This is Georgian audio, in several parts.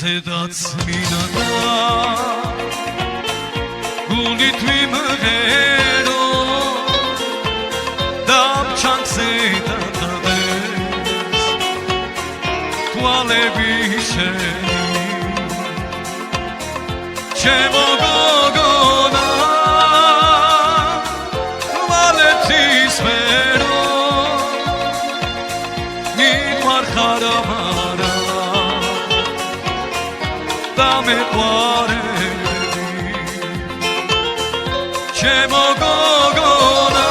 Sedats minada Gunit vimghero Dam chang sedades Tuale bisheni Chemo gogona Tuale tisvero Nidmar kharamara Dame quareli Chemo gogona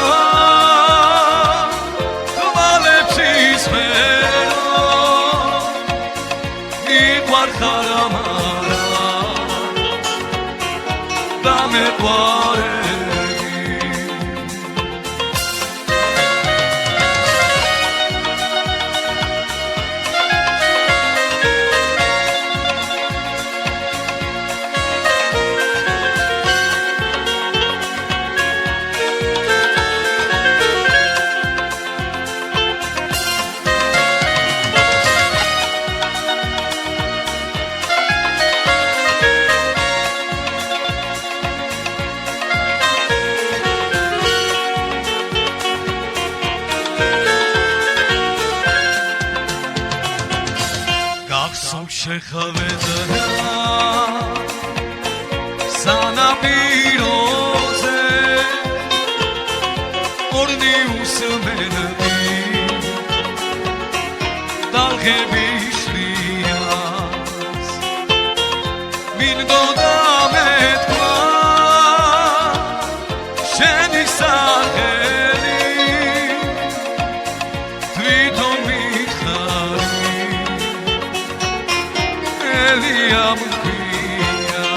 Tumale psisfero Nidmar kharamara Dame quareli Shekhavedana Sanapiroze Orni usmenadi Dalgebishlias Min godamet kwa Sheni saheli Tviton mitchari Eliam pia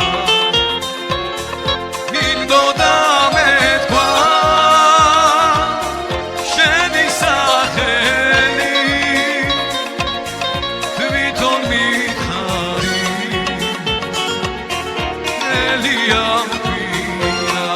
Min godamet kwa Sheni saheli Tviton mitchari Eliam pia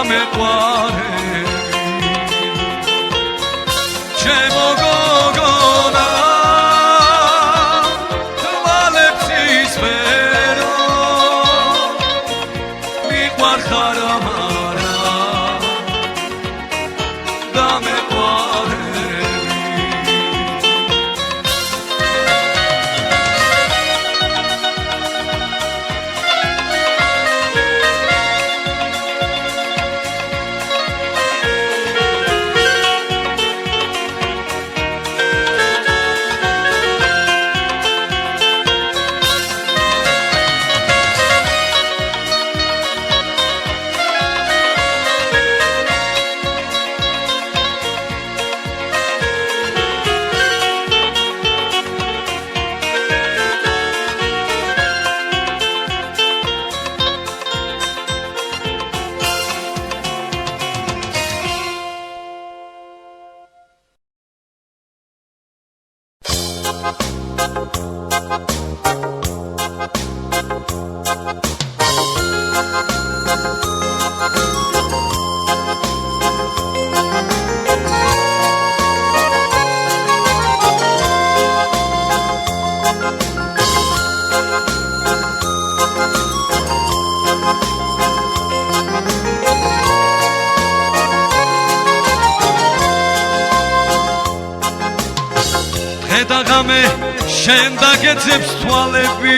me cuore დაღამე შენ დაგეძებს თვალები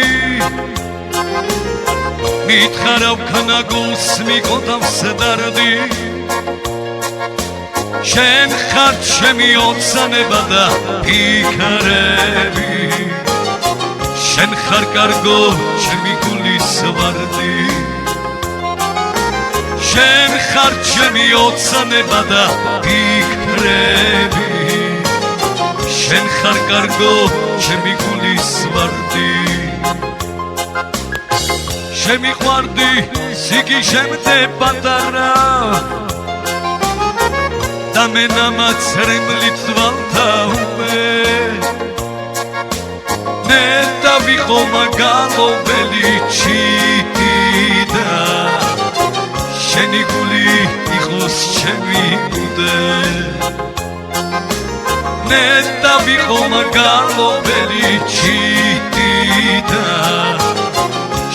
მითხარავ ქნაგულს მიყოდავს დარდი შენ ხარ ჩემი ოცნება და ფიქრები შენ ხარ კარგო ჩემი გულის ვარდი შენ ხარ ჩემი ოცნება და ფიქრები შენ ხარ კარგო ჩემი გულის ვარდი შემიყვარდი სიგიჟემდე პატარა და მე ნამაცრემლით ვალთავე მე დავიყო მაგალობელი ჩიტიდა შენი გული იყოს ჩემი უდე მე დავიყო მაგალობელი ჩიტიდა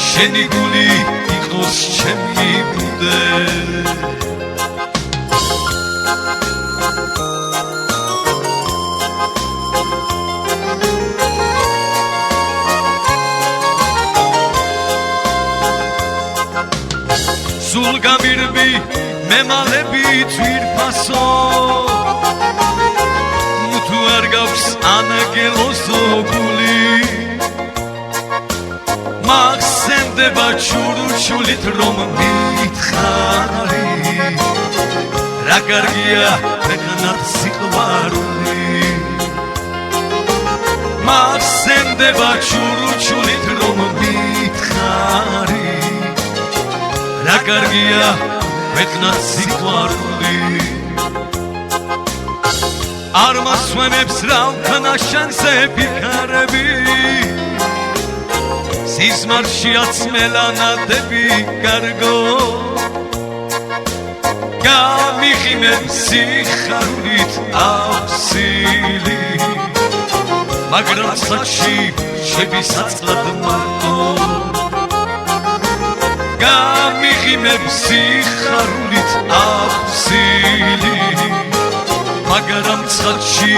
შენი გული იყოს ჩემი უდე სულ გამირბი მემალები ძვირფასო თუ არ გაქვს ანგელოსო გული მახსენდება ჩურჩულით რომ მითხარი რა კარგია ქვეყნად სიყვარული მახსენდება ჩურჩულით რომ მითხარი რა კარგია ქვეყნად სიყვარული არ მასვენებს რა ვქნა შენზე ფიქრები სიზმარშიაც მელანადები კარგო გამიხიმებ სიხარულით ავსილი მაგრამ საჩი შევისაწყლად მარტო გამიხიმებ სიხარულით ავსილი მაგრამ ცხადში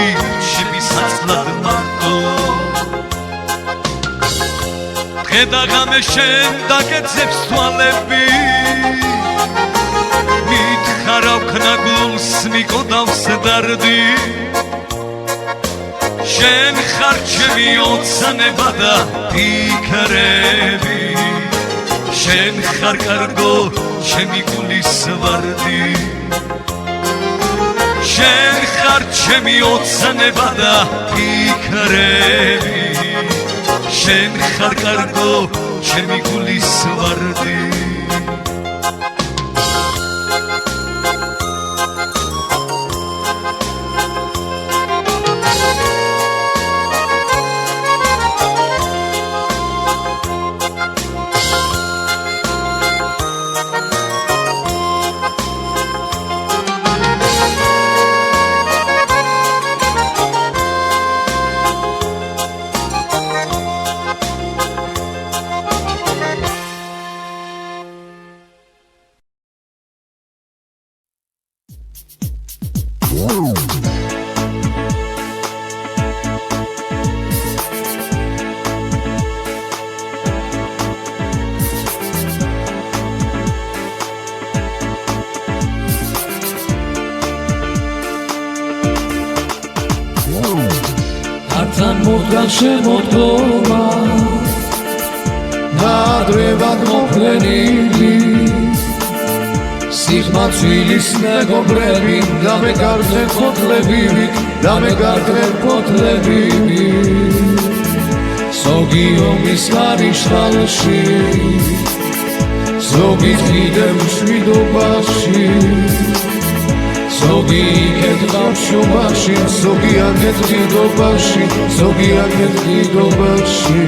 შევისაწყლად მარტო დღე-დაღამე შენ დაგეძებს თვალები მითხარავ ქნაგულს მიყოდავს დარდი შენ ხარ ჩემი ოცნება და ფიქრები შენ ხარ კარგო ჩემი გულის ვარდი შენ ხარ ჩემი ოცნება და ფიქრები შენ ხარ კარგო ჩემი გულის ვარდი ართან მოდგან შემოდგომა ნადრევად მოხლენილი სიღმაცვილის მეგობრები და მეკარგრე ფოთლებივით და მეკარგრე ფოთლებივით ზოგი ომის ხარიშხალში ზოგი ხიდე მშვიდობაში ზოგი იქეთ ბავშვობაში, ზოგი აქეთ დიდობაში, ზოგი აქეთ დიდობაში.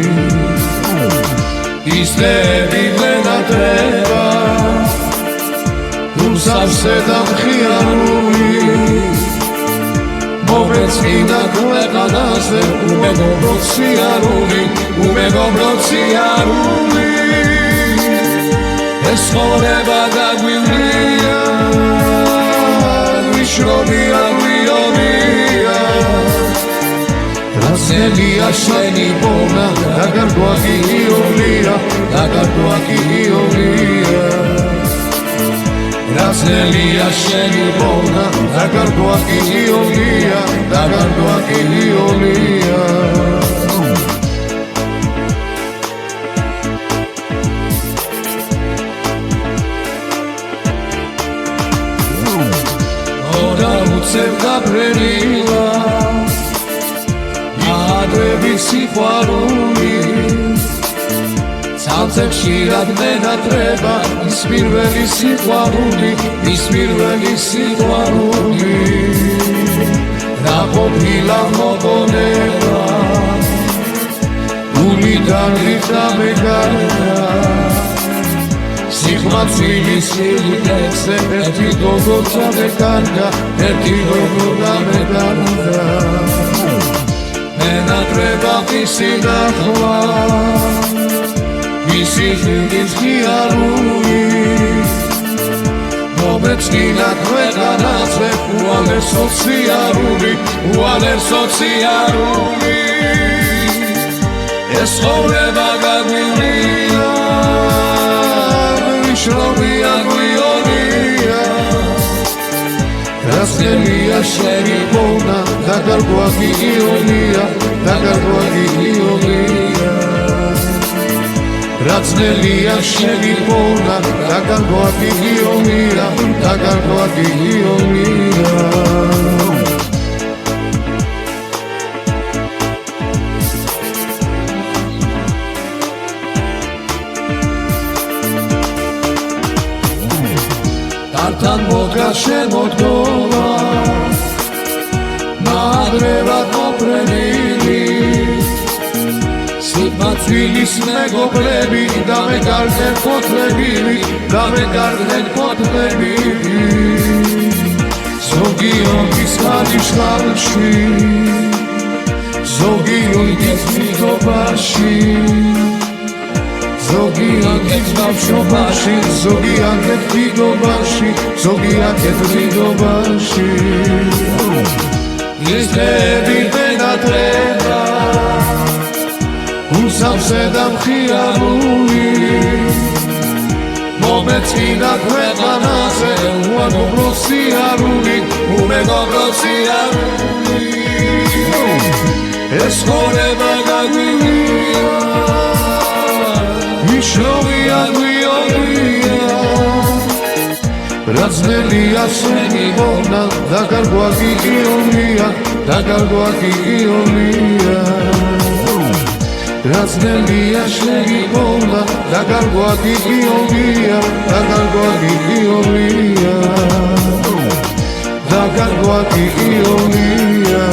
ისლები ვენატრება თუ სავსე და მხიარული მომეწინა ქვეყანაზე უმეგობრო სიარული, უმეგობრო სიარული. ეს ცხოვრება გაგვივლია, ვიშრობია გვიობია, რაცელია შენი პოვნა, დაგარგვა გიგიოლია, დაგარგვა გიგიოლია. რაცელია შენი პოვნა, დაგარგვა გიგიოლია, დაგარგვა გიგიოლია. გაბრელილა ადრები სიყვარული ცალცებში რადმენატრება ის პირველი სიყვარული, ის პირველი სიყვარული. რა ყოფილა მოგონება გულიდან რიტამეგარდა სიხმაცვილის სილიდექსე ერთი გოგოცა მეკარგა, ერთი გოგოთა მეკარგა. მენატრება ვისი ნახვა, ვისი ხილდის ღიარული მომეწინა ქვეყანაზე უალერსო სიარული, უალერსო სიარული. ეს ცხოვრება გაგვივლია, ვიშრობია გვიობია, რაცელია შენი პოვნა, დაგარგვა გიგიოლია, დაგარგვა გიგიოლია. რაცელია შენი პოვნა, დაგარგვა გიგიოლია, დაგარგვა გიგიოლია. თან მოდგა შემოდგომა ნადრევად მოფრენილი სიფათვილის მეგობრები დამეკარგნენ ფოთლები, დამეკარგნენ ფოთლები. ზოგი ომის ხალიშხალში, ზოგი ույგეს მიდობაში, ზოგი აქეთ ბავშვობაში, ზოგი აქეთ დიდობაში, ზოგი აქეთ დიდობაში. ისლები ვენატრება უსავსე და მხიარული მომეწინა ქვეყანაზე უმეგობრო სიარული, უმეგობრო სიარული. ეს ცხოვრება გაგვივლია, ვიშრობია გვიობია, რაცელია შენი პოვნა, დაგარგვა გიგიოლია, დაგარგვა გიგიოლია. რაცელია შენი პოვნა, დაგარგვა გიგიოლია, დაგარგვა გიგიოლია, დაგარგვა გიგიოლია.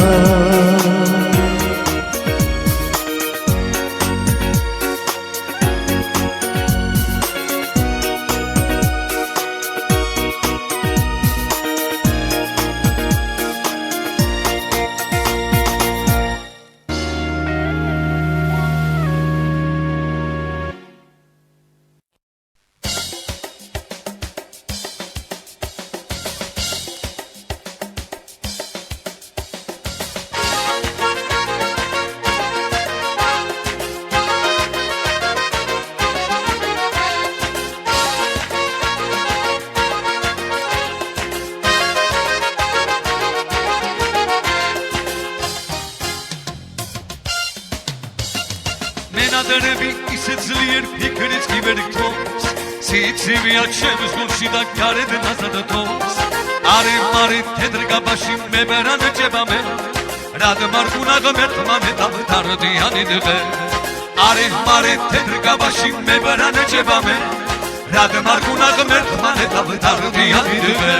მენატრები ისე ძლიერ ფიქრიც კი ვერ გთხოვს, სიცივია ჩემს გულში და გარეთ ნაზად თოვს. არე მარე თეთრ გაბაში მე ვერანეჭება მე, რად მარგუნა ღმერთმა მე დავთარდიანი დღე. არე მარე თეთრ გაბაში მე ვერანეჭება მე, რად მარგუნა ღმერთმა მე დავთარდიანი დღე.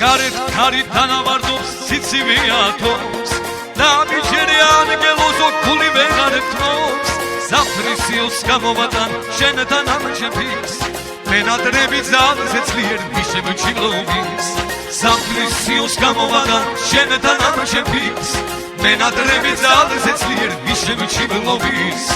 გარეთ ქარით თანავარდობს სიცივე ათობს ნაბიჯერე ანგელოზო გული ვეღარ თმობს საფრისიოს გამოვატან შენთან ამჩეფის მენადრები ძალზე ძლიერ მიშემჩილობის საფრისიოს გამოვატან შენთან ამჩეფის მენადრები ძალზე ძლიერ მიშემჩილობის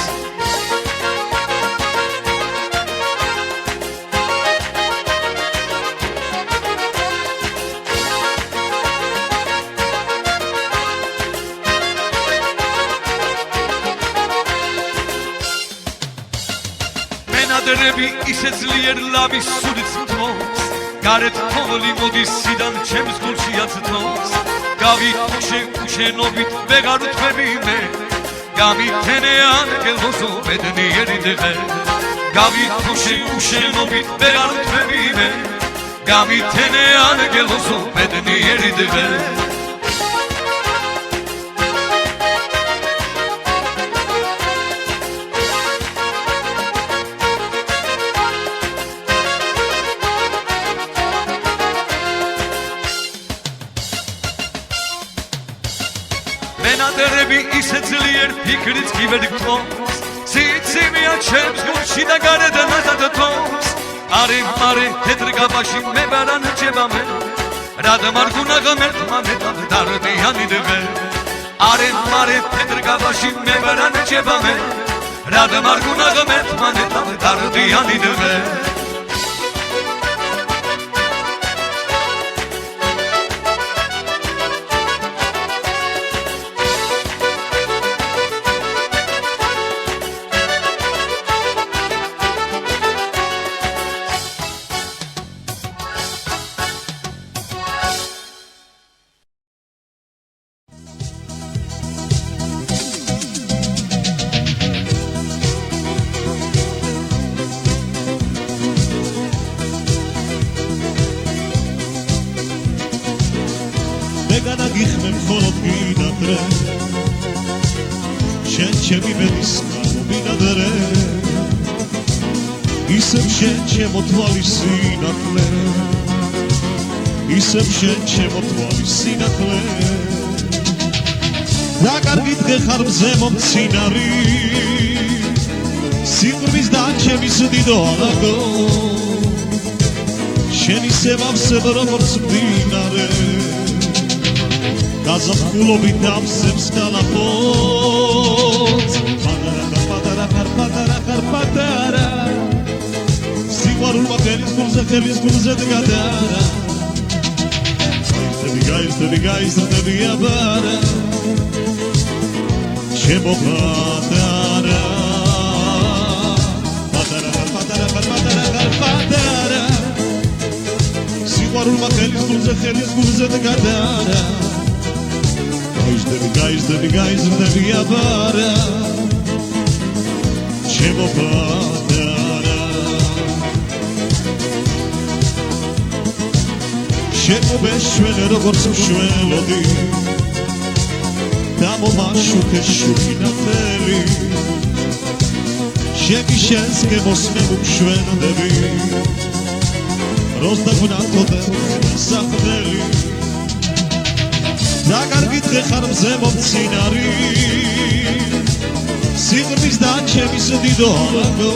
მენადრები ისე ძლიერ ლავის სუდიც თმობს გარეთ თოვლი მოდის სიდან ჩემს გულშიაც თმობს გავითუშე უშენობით ვეღარ ვთქვები მე გამითენე ანგელოზო ბედნიერი დღე გავითუშე უშენობით ვეღარ ვთქვები მე გამითენე ანგელოზო ბედნიერი დღე მენადრები ისე ძლიერ ფიქრიც კი ვერ გთხოვს სიცივეა ჩემს გულში და გარედან აზად თავს არე თეთრ გაბაში მე ბარან რჩება მე რადგან მარგუნა გამერთმა მე დარდიანი დღე არე თეთრ გაბაში მე ბარან რჩება მე რადგან მარგუნა გამერთმა მე დარდიანი დღე განაგიხმე მხოლოდ გინადრე შენ ჩემი მედის გამობინადრე ისევ შენ ჩემო თვალის სინათლე ისევ შენ ჩემო თვალის სინათლე რა კარგი დღე ხარ მზემო მცინარი სიყვარულის და ჩემის დიდო ალაგო შენ ისევ ავსებ როგორც მდინარე გაზაფხულობით დამსებს კალაპოც პატარა სიყვარულმა ხელის გულზე დგადარა გაიზრდები აბარა ჩემო პატარა სიყვარულმა ხელის გულზე დგადარა გაიზრდები აბარა ჩემო პატარა შენ მობეშვენე როგორც მშველოდი და მომაშუქე შუქინათელი შენი შენს გემოსმე მშვენდები როს დაგვნათოდე საფდელი რა კარგი დღე ხარ მზემო მცინარი სიყვარულის და ჩემის დიდო ალაგო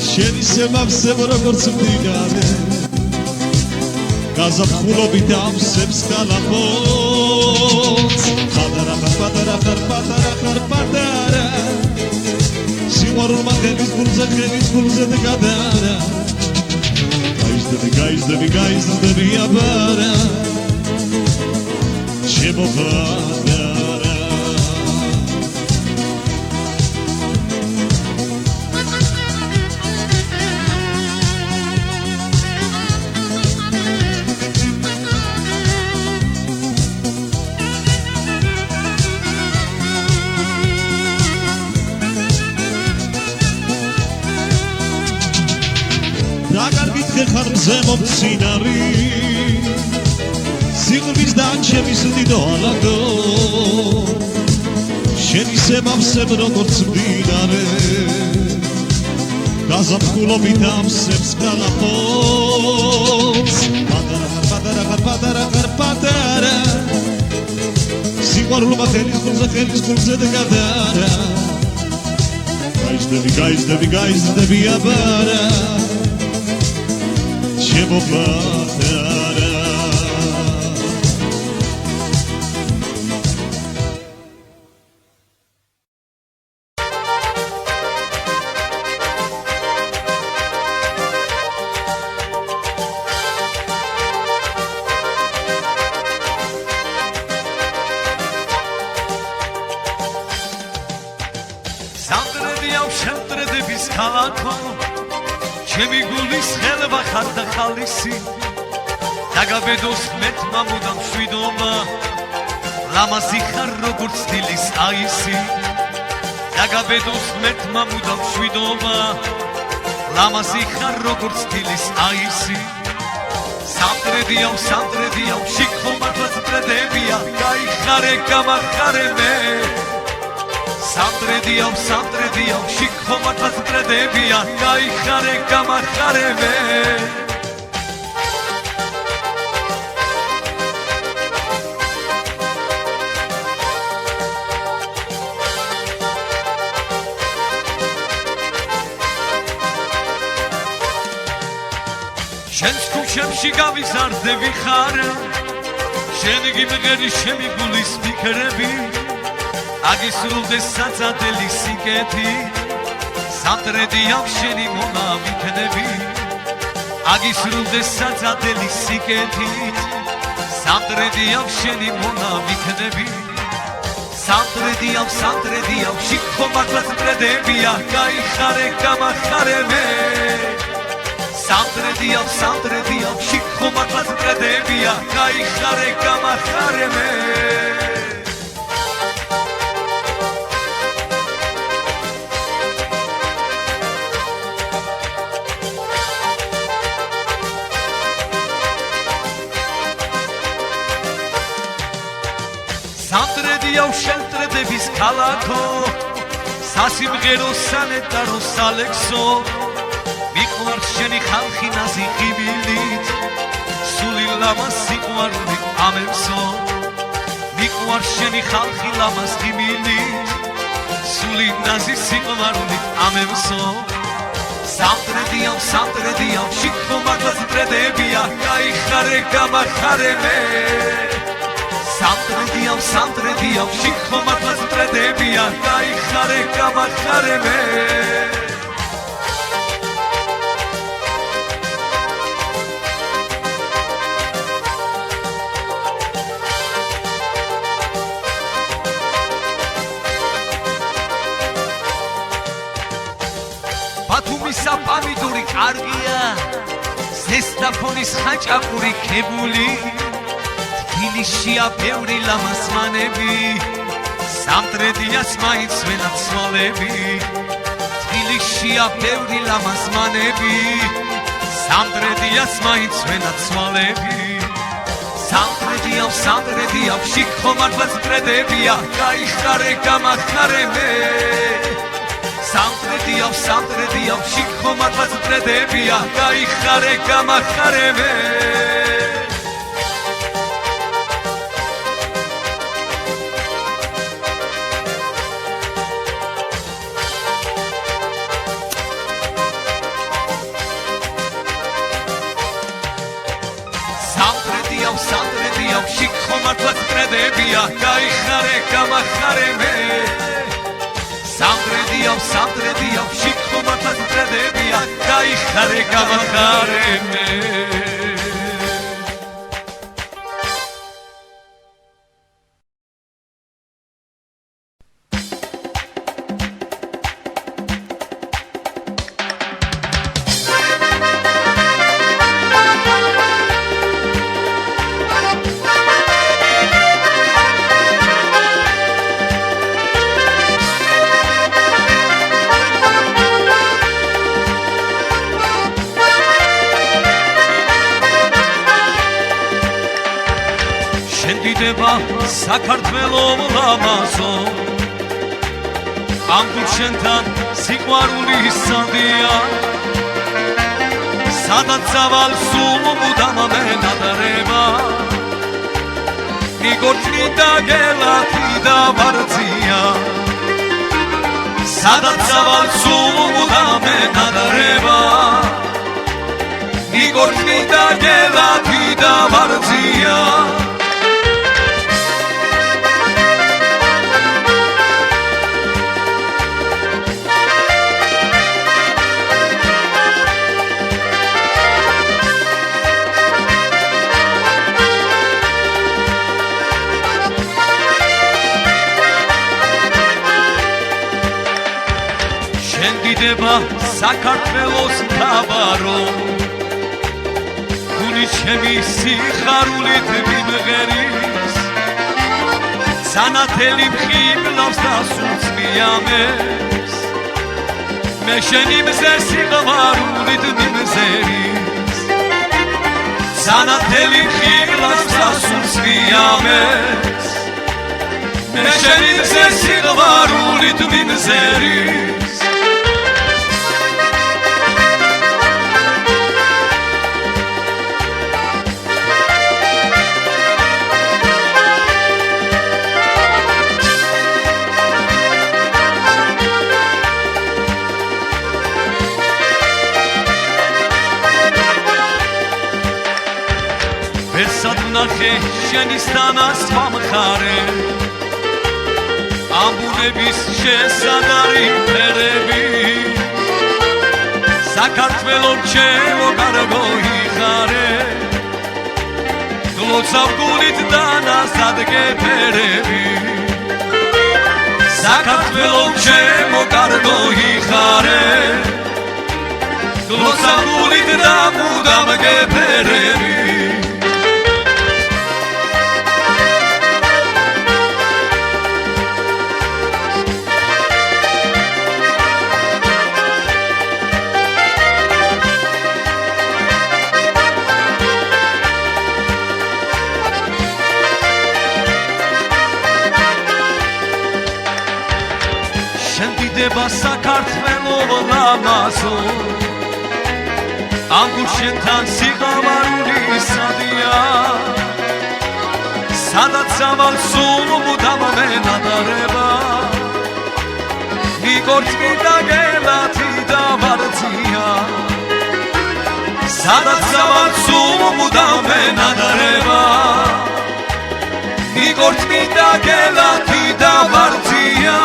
შენ ისე მავსებ როგორც მდინარე გაზაფხულობით ამსებს კალაპოც პატარა სიყვარულმა ხელის გულზე დგადარა გაიზრდები აბარა ჩემო პატარა რა კარგი დღე ხარ მზემო მცინარი სიყვარულის და ჩემის დიდო ალაგო შენ ისე მავსებ როგორც მდინარე გაზაფხულობით ამსებს კალაპოც სიყვარულმა ხელის გულზე დგადარა გაიზრდები აბარა შემოფლატარა შემტრედების ქალაქო ჩემი გულის ხელვა ხარ და ხალისი დაგაბედოს მეტმა მუდამ შვიდობა ლამაზი ხარ როგორც დილის აისი დაგაბედოს მეტმა მუდამ შვიდობა ლამაზი ხარ როგორც დილის აისი სამტრედიავ შიქო მართლაც ტრედებია გაიხარე გამახარე მე სამტრედიავ შიქო მართლაც ტრედებია გაიხარე გამახარე მე შენს ქუჩებში გავიზარდები ხარ შენ გიმღერი შემი გულის ფიქრები აგისრულდეს საწადელი სიკეთი სამტრედიავ შენი მონა ვიქნები აგისრულდეს საწადელი სიკეთი სამტრედიავ შენი მონა ვიქნები სამტრედიავ შიქო მართლაც ტრედებია გაიხარე გამახარე მე სამტრედიავ შიქო მართლაც ტრედებია გაიხარე გამახარე მე სამტრედიავ შემტრედების ქალაქო სასიმღერო სანეტარო სალექსო მიყვარს შენი ხალხი ნაზი ღიმილით სული ლამაზ სიყვარული ამემსო მიყვარს შენი ხალხი ლამაზ ღიმილით სული ნაზი სიყვარული ამემსო სამტრედიავ შიქო მართლაც ტრედებია გაიხარე გამახარე მე სამტრედიავ შიქო მართლაც ტრედებია გაიხარე გამახარე მე ბათუმისა პამიდური კარგია ზესტაფონის ხაჭაპური ქებული თბილისშია ბევრი ლამაზმანები სამტრედიას მაინც ვენაცვალები თბილისშია ბევრი ლამაზმანები სამტრედიას მაინც ვენაცვალები სამტრედიავ შიქო მართლაც ტრედებია გაიხარე გამახარე მე სამტრედიავ შიქო მართლაც ტრედებია გაიხარე გამახარე მე სამტრედიავ შიქო მართლაც ტრედებია გაიხარე გამახარე მე სამტრედიავ შიქო მართლაც ტრედებია გაიხარე გამახარე მე საქართველო ლამაზო ამ გულშენთან სიყვარული სანდია სადაც სავალ სულ მუდამ მენადრება მიგორჩნი და გელათი დავარძია სადაც სავალსულმუდა მენადრება იგორნი და გელათი დავარძია შენდიდება საქართველოს მთავარო გული ჩემი სიხარულით მიმღერის სანათელი მხიბლავს და სულს მიამებს მე შენი მზე სიყვარულით მიმზერის სანათელი მხიბლავს და სულს მიამებს მე შენი მზე სიყვარულით მიმზერის სადვნახე შენი სტანას მომხარე ამბუნების შესადარი ფერები საქართველო ჩემო კარგო იხარე გლოცავ გულით დანასადგე ფერები საქართველო ჩემო კარგო იხარე გლოცავ გულით და მუდამ გეფერები შენდიდება საქართველო ლამაზო ამგულ შენთან სიყვარული სადია სადაც სავალსულმუდამ მენადრება იგორწმი და გელათი დავარძია სადაც სავალსულმუდამ მენადრება იგორწმი და გელათი დავარძია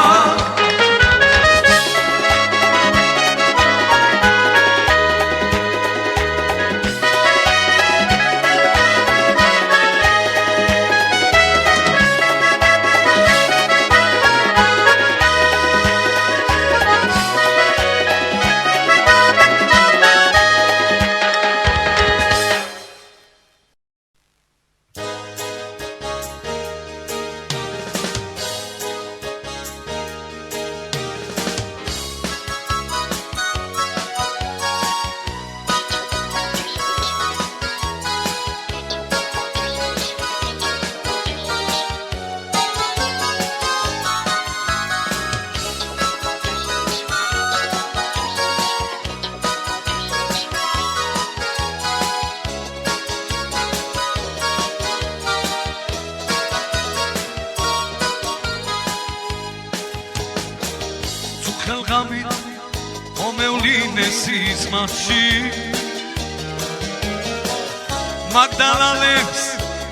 მაგდალალებს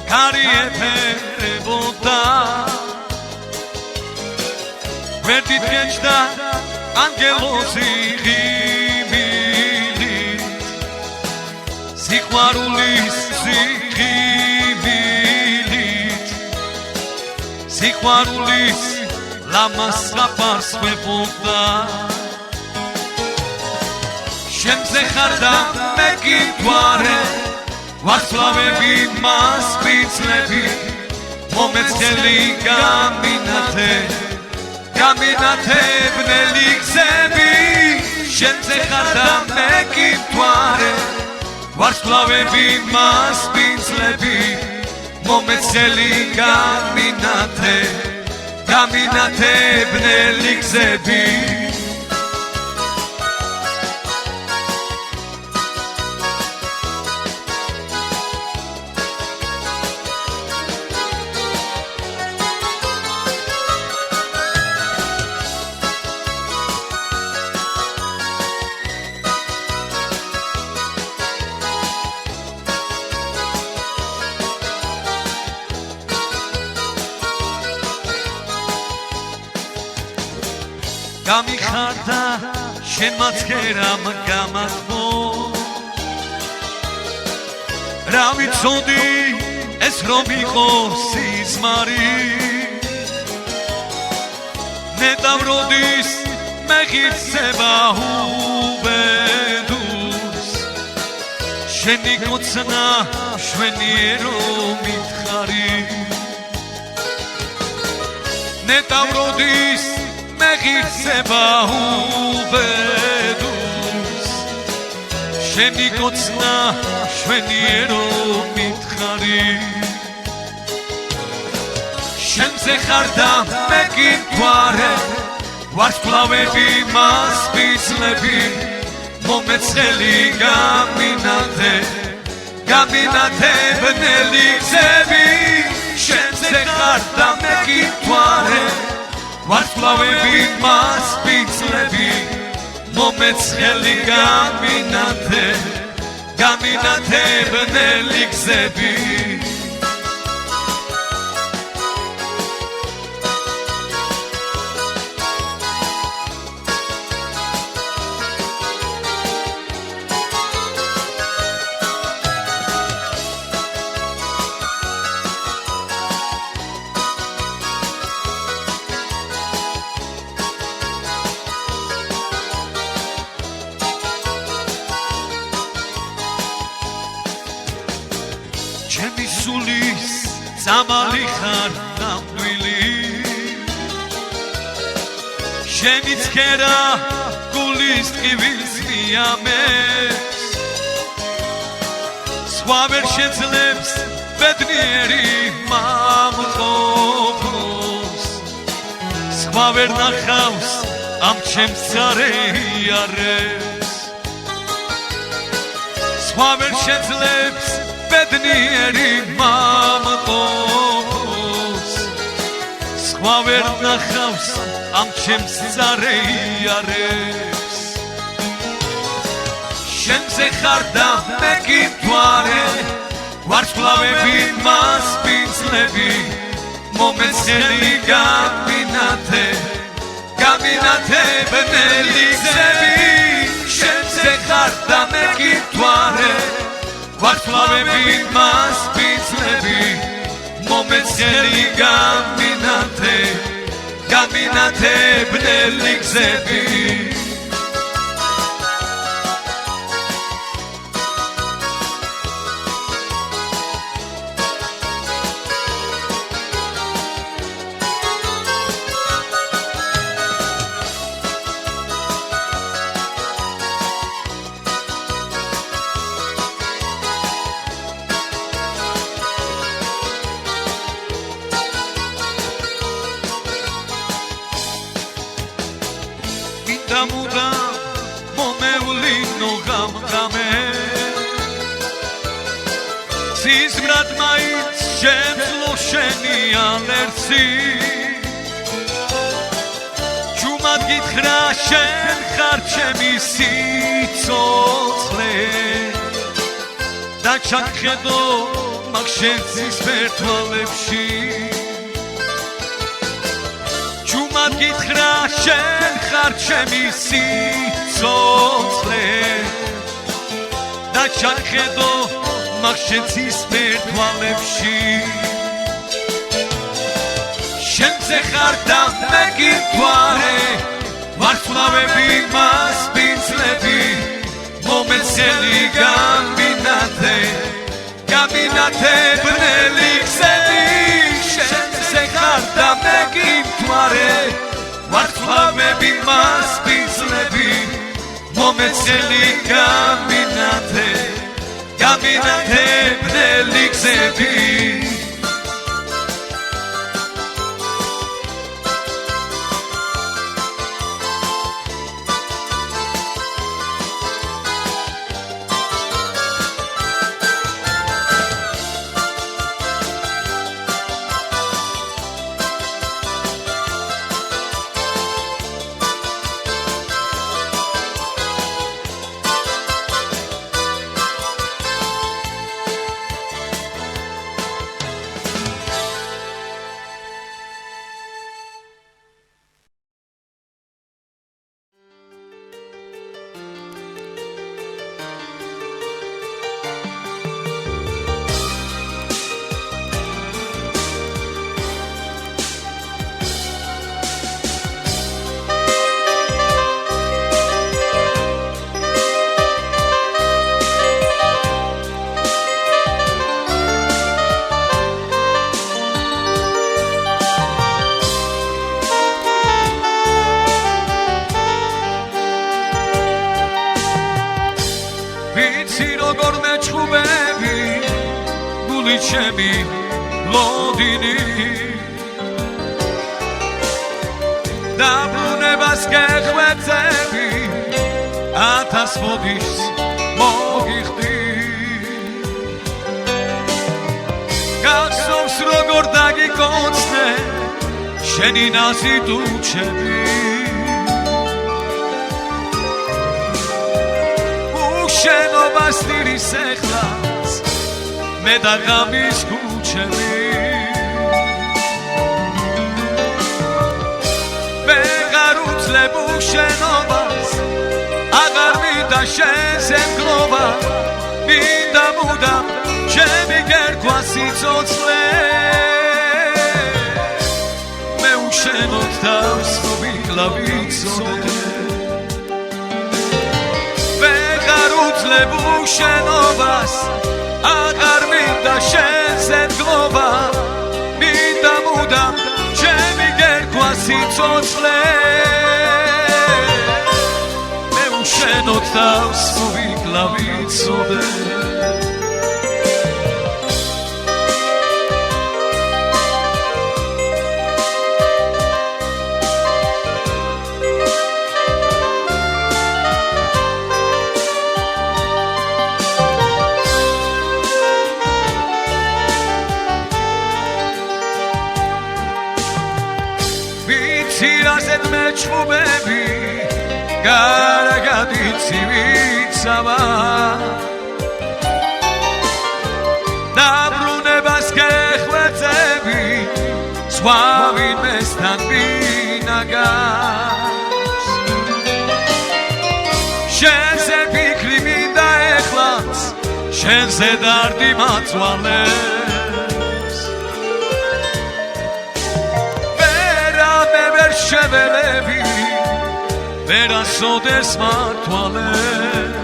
კარი ეფერებოდა ვერდით გეჭდა ანგელოზი ღიმილით სიყვარულის ღიმილით სიყვარულის ლამას გაფარს ვებოდა შენზე ხარ და მე გიგვარე ვარსკვლავები მასპინძლები მომეცდელი გამინათებნელი გზები შენზე ხარ და მე გიგვარე ვარსკვლავები მასპინძლები მომეცდელი გამინათებნელი გზები გამიხარდა შენ მაცქერამ გამათმო რა ვიცოდი ეს რომ იყოს სიზმარი ნეტავროდის მეხიცება უბედურს შენი კოცნა შვენიერო მითხარი ნეტავროდის მეხიცება უბედურს შენი კოცნა შვენიერო მითხარი შენზე ხარ და მე გითვარე ვარსკვლავები მასპიცლები მომეცელი გამინათე ბნელი გზები შენზე ხარ და მე გითვარე ვარსკვლავები მასპიცლები მომეცელი გამინათე ბნელი გზები ჩემი სულის წამალი ხარ ნამდვილი შენი ცქერა გულის ტკივილს მიამებს სხვა ვერ შეძლებს ბედნიერი მამყოფოს სხვა ვერ ნახავს ამ ჩემს წარეიარებს სხვა ვერ შეძლებს ბედნიერი მამყოფოს სხვა ვერ ნახავს ამ ჩემს წარეიარებს შენზე ხარ და მე გითვარე ვარსკვლავები მასპინძლები მომეცელი გამინათე ბნელი გზები შენზე ხარ და მე გითვარე ვარსკვლავები მასპინძლები მომეცელი გამინათე ბნელი გზები მუდა მომევლინო გამგამე სიზმრად მაინც შემძლო შენი ალერსი ჯუმად გითხრა შენ ხარ ჩემი სიცოცხლე და ჩაგხედო მაგ შენს ფერთვალებში ჯუმად გითხრა შენ ხარ ჩემი სიცოცხლე და ჩაგხედო მაგ შენს ფერთვალებში შენზე ხარ და მე გითვარე ვარსკვლავები მასპინძლები მომეცელი გამინათე ბნელი გზები შენზე ხარ და მე გითვარე ვარსკვლავები მასპინძლები მომეცელი გამინათე ბნელი გზები გული ჩემი ლოდინი დაბრუნებას გეხვეწები ათას მოდიშს მოგიხდი გახსოვს როგორ დაგიკოცნე შენი ნაზი ტუჩები უშენობას ტირის ეხლაც მე და ღამის ქუჩები ვეღარ უძლებ უშენობას აღარ მინდა შენზე მგლობა მინდა მუდამ ჩემი გერქვა სიცოცხლე მე უშენოდ თავს მოვიკლავიცოდე ვეღარ უძლებ უშენობას აღარ მინდა შენზე მგლობა მინდა მუდამ ჩემი გერქვა სიცოცხლე მე უშენოდ თავს მოვიკლავიცოდე ცირაზედ მეჩხუბები გარაგადიცი ვიცავა დაბრუნებას გეხვეწები სხვა ვინმესთან ვინაგავს შენზე ფიქრი მინდა ეხლაც შენზე დარდი მაწვალებს შეველები ვერასოდეს მართვალებს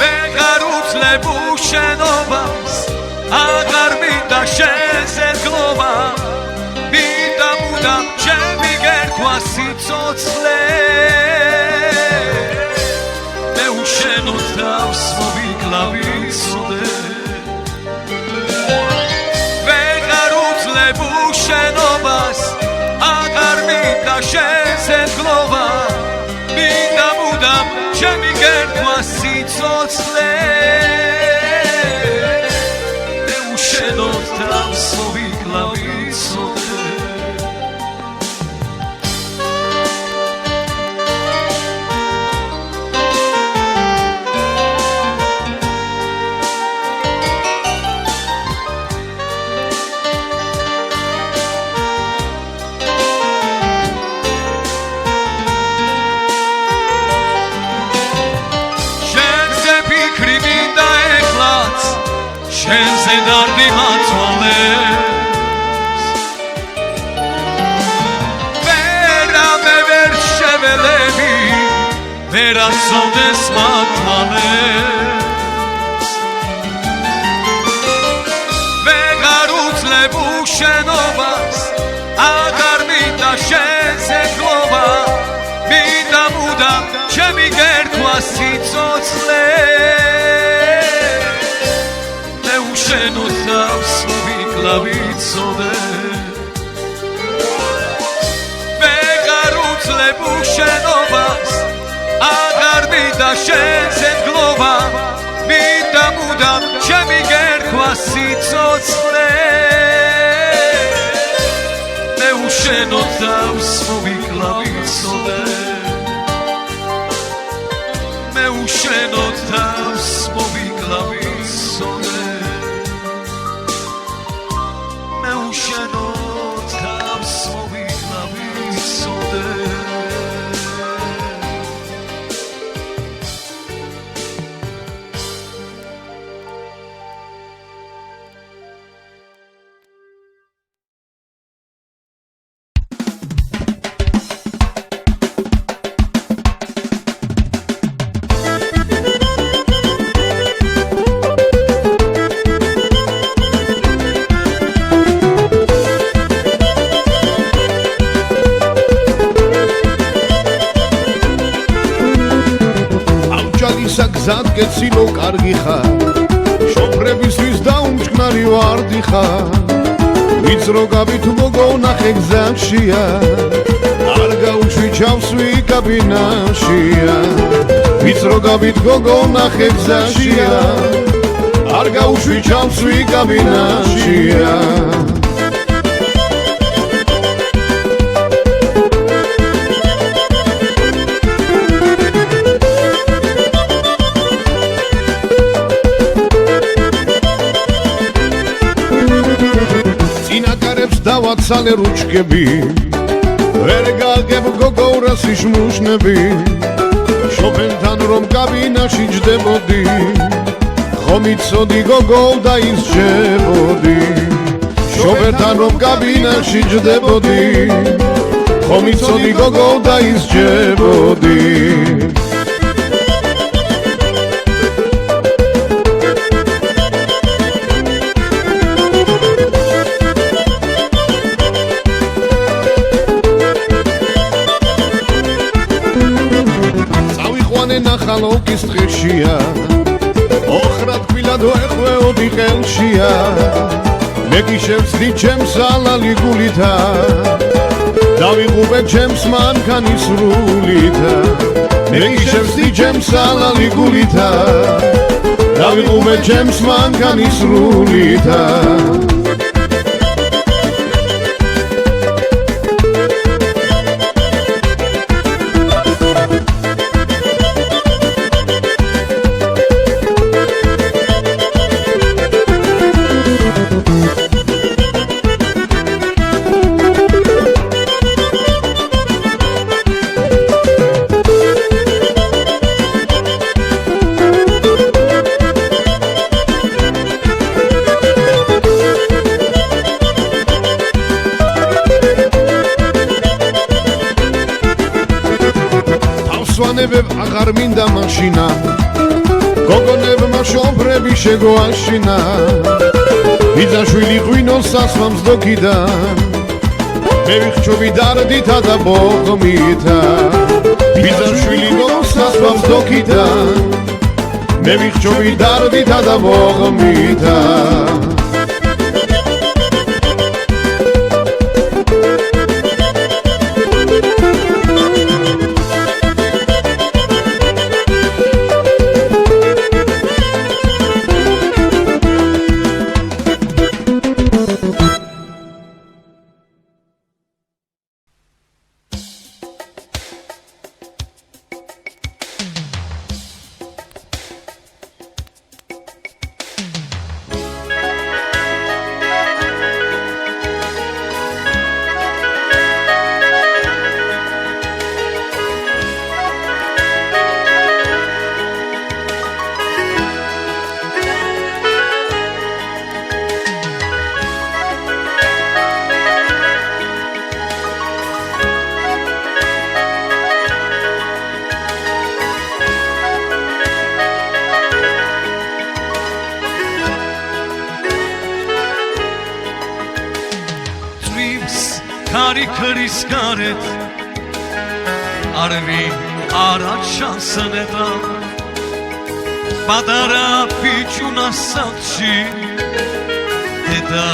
ვეღარ უძლებ უშენობას აღარ მინდა შენზე მგლობა მინდა მუდამ ჩემი გერქვა სიცოცხლე მე უშენოდ თავს მოვიკლავიცოდე უშენობას აღარ მინდა შენზე მგლობა მინდა მუდამ ჩემი გერქვა სიცოცხლე მე უშენოდ თავს მოვიკლავიცოდე შენზე დარდი მაწვალებს ვერავე ვერ შეველები ვერასოდეს მართვალებს ვეღარ უძლებ უშენობას აღარ მინდა შენზე მგლობა მინდა მუდამ ჩემი გერქვა სიცოცხლე უშენოდ თავს მოვიკლავიცოდე ვეღარ უძლებ უშენობას აღარ მინდა შენზე მგლობა მინდა მუდამ ჩემი გერქვა სიცოცხლე მე უშენოდ თავს მოვიკლავიცოდე მე უშენოდ თავს მოვიკლავიცოდე უშენოდ თავს მოვიკლავიცოდე სადგეცილო კარგი ხარ შოფრებისთვის დაუმჭკნარი ვარდი ხარ ვიც რო გავით მოგონახე გზაშია არ გაუშვი ჩავსვი კაბინაშია ვიც რო გავით მოგონახე გზაშია არ გაუშვი ჩავსვი კაბინაშია დავაცალე რუჩკები ვერ გაგებ გოგოვრას იშმუშნები შოფენთან რომ კაბინაში ჯდებოდი ხომ იცოდი გოგო და ისჯებოდი შოფენთან რომ კაბინაში ჯდებოდი ხომ იცოდი გოგო და ისჯებოდი ნახალოკის დღეშია ოხრად კვილად ვეხვეოდი ხელშია მე გიშევსდი ჩემს ალალი გულითა დავიღუპე ჩემს მანქანის სრულითა მე გიშევსდი ჩემს ალალი გულითა დავიღუპე ჩემს მანქანის სრულითა სვანებებ აღარ მინდა მაშინა გოგონებმა შომფრები შეგოაშინა ბიძაშვილი ღვინოს სასვამს დოკიდან მე ვიხჩობი დარდითა და ბოღმითა ბიძაშვილი ღვინოს სასვამს დოკიდან მე ვიხჩობი დარდითა და ბოღმითა ქრის გარეთ არვინ არ აჩანსნედა პატარა ბიჭუნას სახლში დედა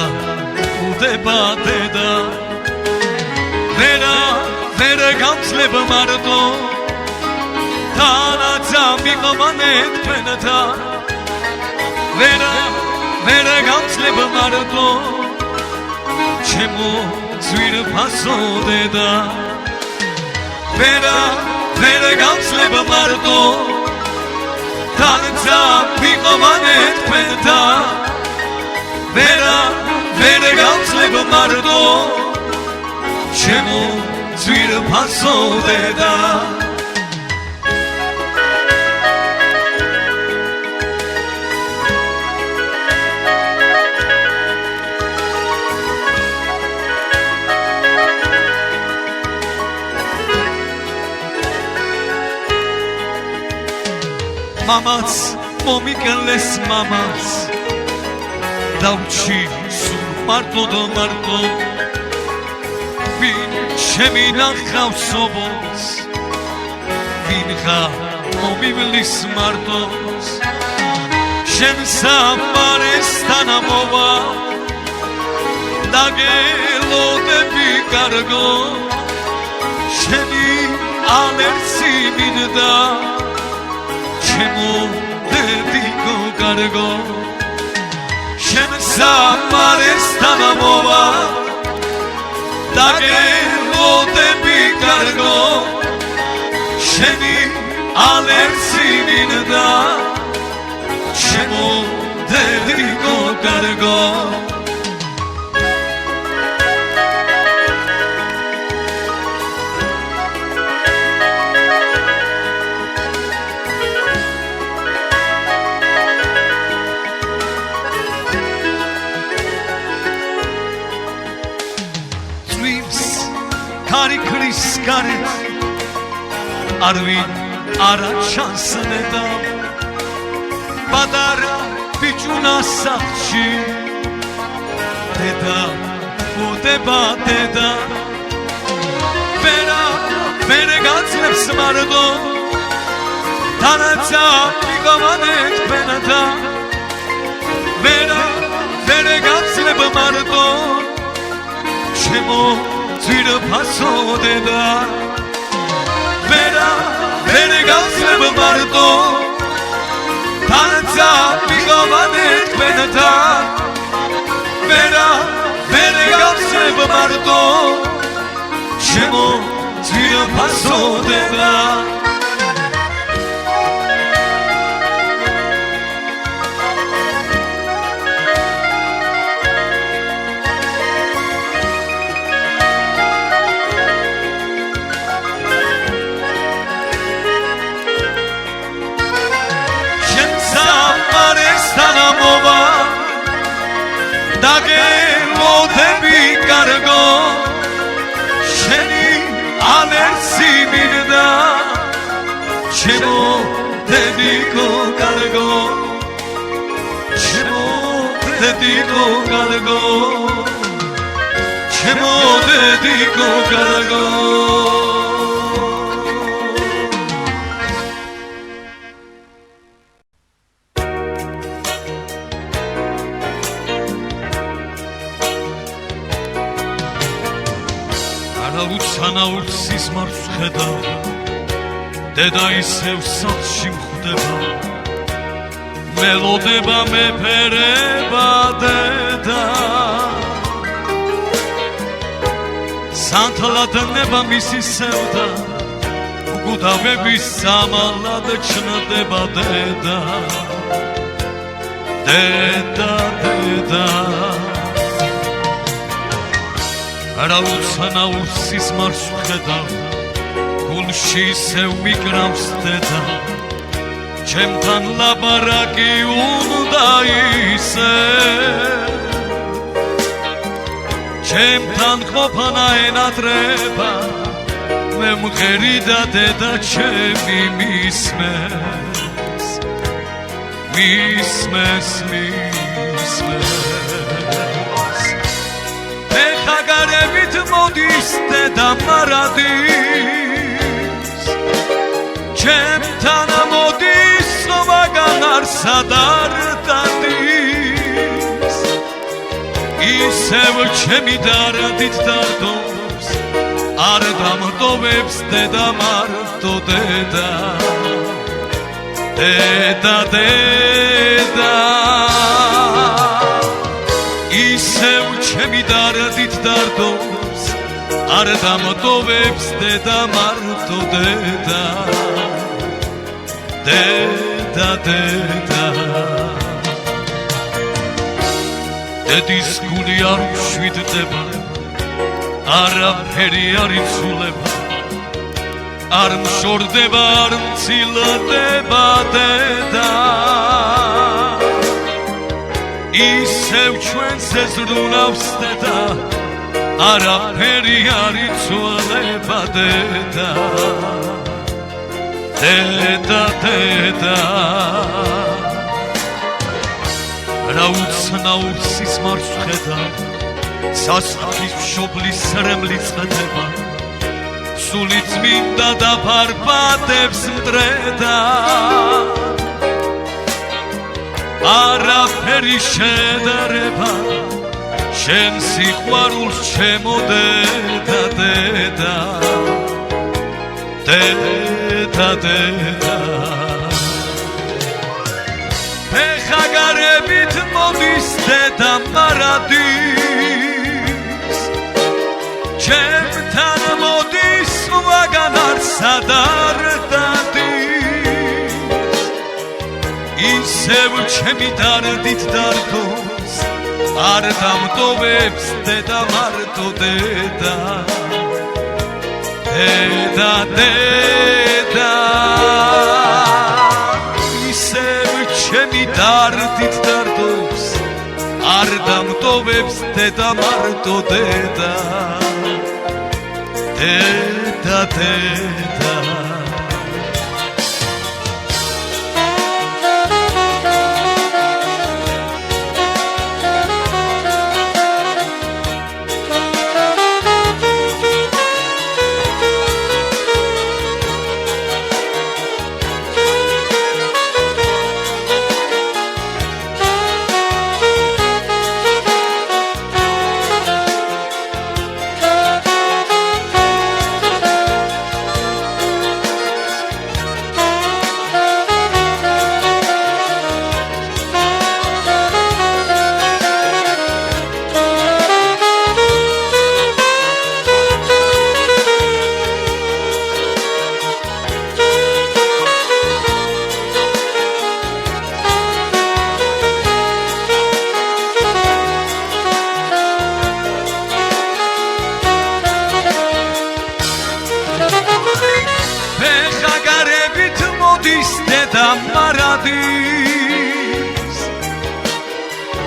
უდება დედა ვერა გამძლებ მარტო თანაცა მიყოვანე თქვენთან ვერა გამძლებ მარტო ჩემო ძვირფასო დედა ვერა გამძლებ მარტო თანაცა მიყოვანე თქვენთან ვერა გამძლებ მარტო ჩემო ძვირფასო დედა მამაც მომიკლეს მამაც დავჩი სულ მარტო და მარტო ვინ შემინახავს სოფოს ვინ მომივლის მარტოს შენ სამარესთან მოვა დაგელოდები კარგო შენი ალერსი მინდა ჩემო დედიკო კარგო შენ სამარესთან მოვა დაგელოდები კარგო შენი ალერსი მინდა ჩემო დედიკო კარგო Kari kris karet Arvin ara şansını da Badara biçuna sakçı Deda bu deba deda Bere gatsinem smardo Tanatsa bigamanet benata Bere gatsinem mardo Şemo Zira paso deda Bere gatsinem mardo Tanatsa bigamanet benata Bere gatsinem mardo Shemo zira paso deda დაგელოდები კარგო შენი ალერსი მინდა ჩემო დედიკო კარგო ჩემო დედიკო კარგო ჩემო დედიკო კარგო სანაურს სისმარს ხედა დედა ისევ სახლში მხვდება მელოდება მეფერება დედა სანთლად ნება მისი სევდა უგუდავების სამალად ჩნდება დედა დედა რაუცანაურს სისმარს ხედა გულში ისევ მიკრავს დედა ჩემთან ლაბარაკი უნდა ისე ჩემთან ყოფნა ენატრება მე მღერი და დედა ჩემი მისმეს ხაგარებით მოდის დედა მარადის ჩემთან მოდის სხვაგან არსად არ დადის ისევ ჩემი დარდით დარდობს არ დამტოვებს დედა მარტო დედა ისევ ჩემი დარდით დარდობს არ დამტოვებს დედა მარტო დედა დედის გული არ მშვიდდება არაფერი არ იცვლება არ მშორდება არ მცილდება დედა ისევ ჩვენს ეზრუნავს დედა არაფერი არ იცვლება დედა რა უცნაურ სისმარს ხედა სასახლის მშობლის რემლი წდება სული წმინდა და ფარფატებს მტრედა არაფერი შედარება შენ სიყვარულს ჩემო დედა დედა დედა დედა ფეხაგარებით მოდის დედა მარადის ჩემთან მოდის ვაგანარსა და რდადის ისევ ჩემი დარდით დარდოს არ დამტოვებს დედა მარტო დედა დედა დედა ისევ ჩემი დარდით დარდოს არ დამტოვებს დედა მარტო დედა დედა დედა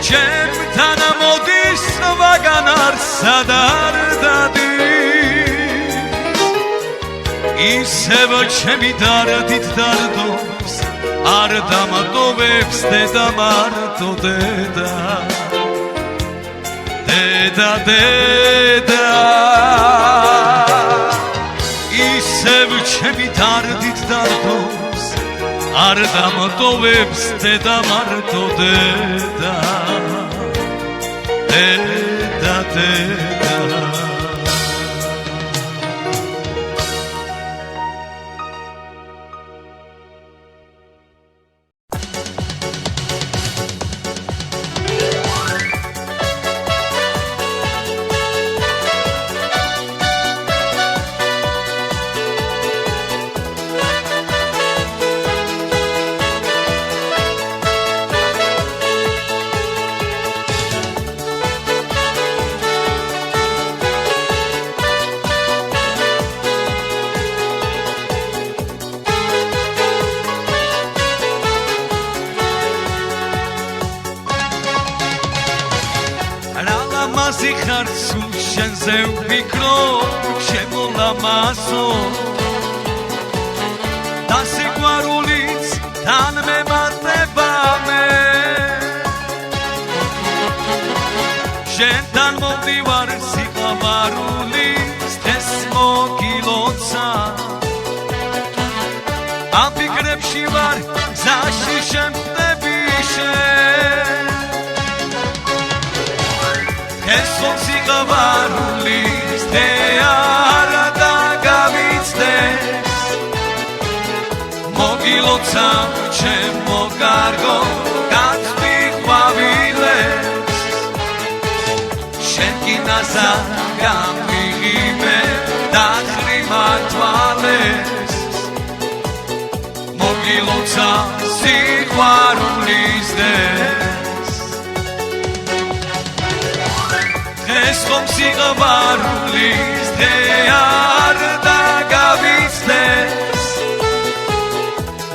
ჩემთან მოდის ვაგანარსა და რდადის ისევ ჩემი დარდით დარდოს არ დამტოვებს დედა მარტო დედა დედა დედა ისევ ჩემი დარდით დარდოს არ დამტოვებს დედა მარტო დედა დედა დედა ხარ სულ შენზე ვფიქრობ ჩემო ლამაზო და სიყვარულიც თან მემატება მე შენთან მომდივარ სიყვარულის დღეს მოგილოცა ამ ფიქრებში ვარ გზაში შემხვდები შენ Esso სიყვარულის თეარა და გავიცდეს მოგილოცა ჩემო კარგო გაწვიყვავილეს შენ კინაზა გამიღიმე დახრიმა თვალეს მოგილოცა სიყვარულის ეს ხომ სიყვარულის თეარ და გავიცდეს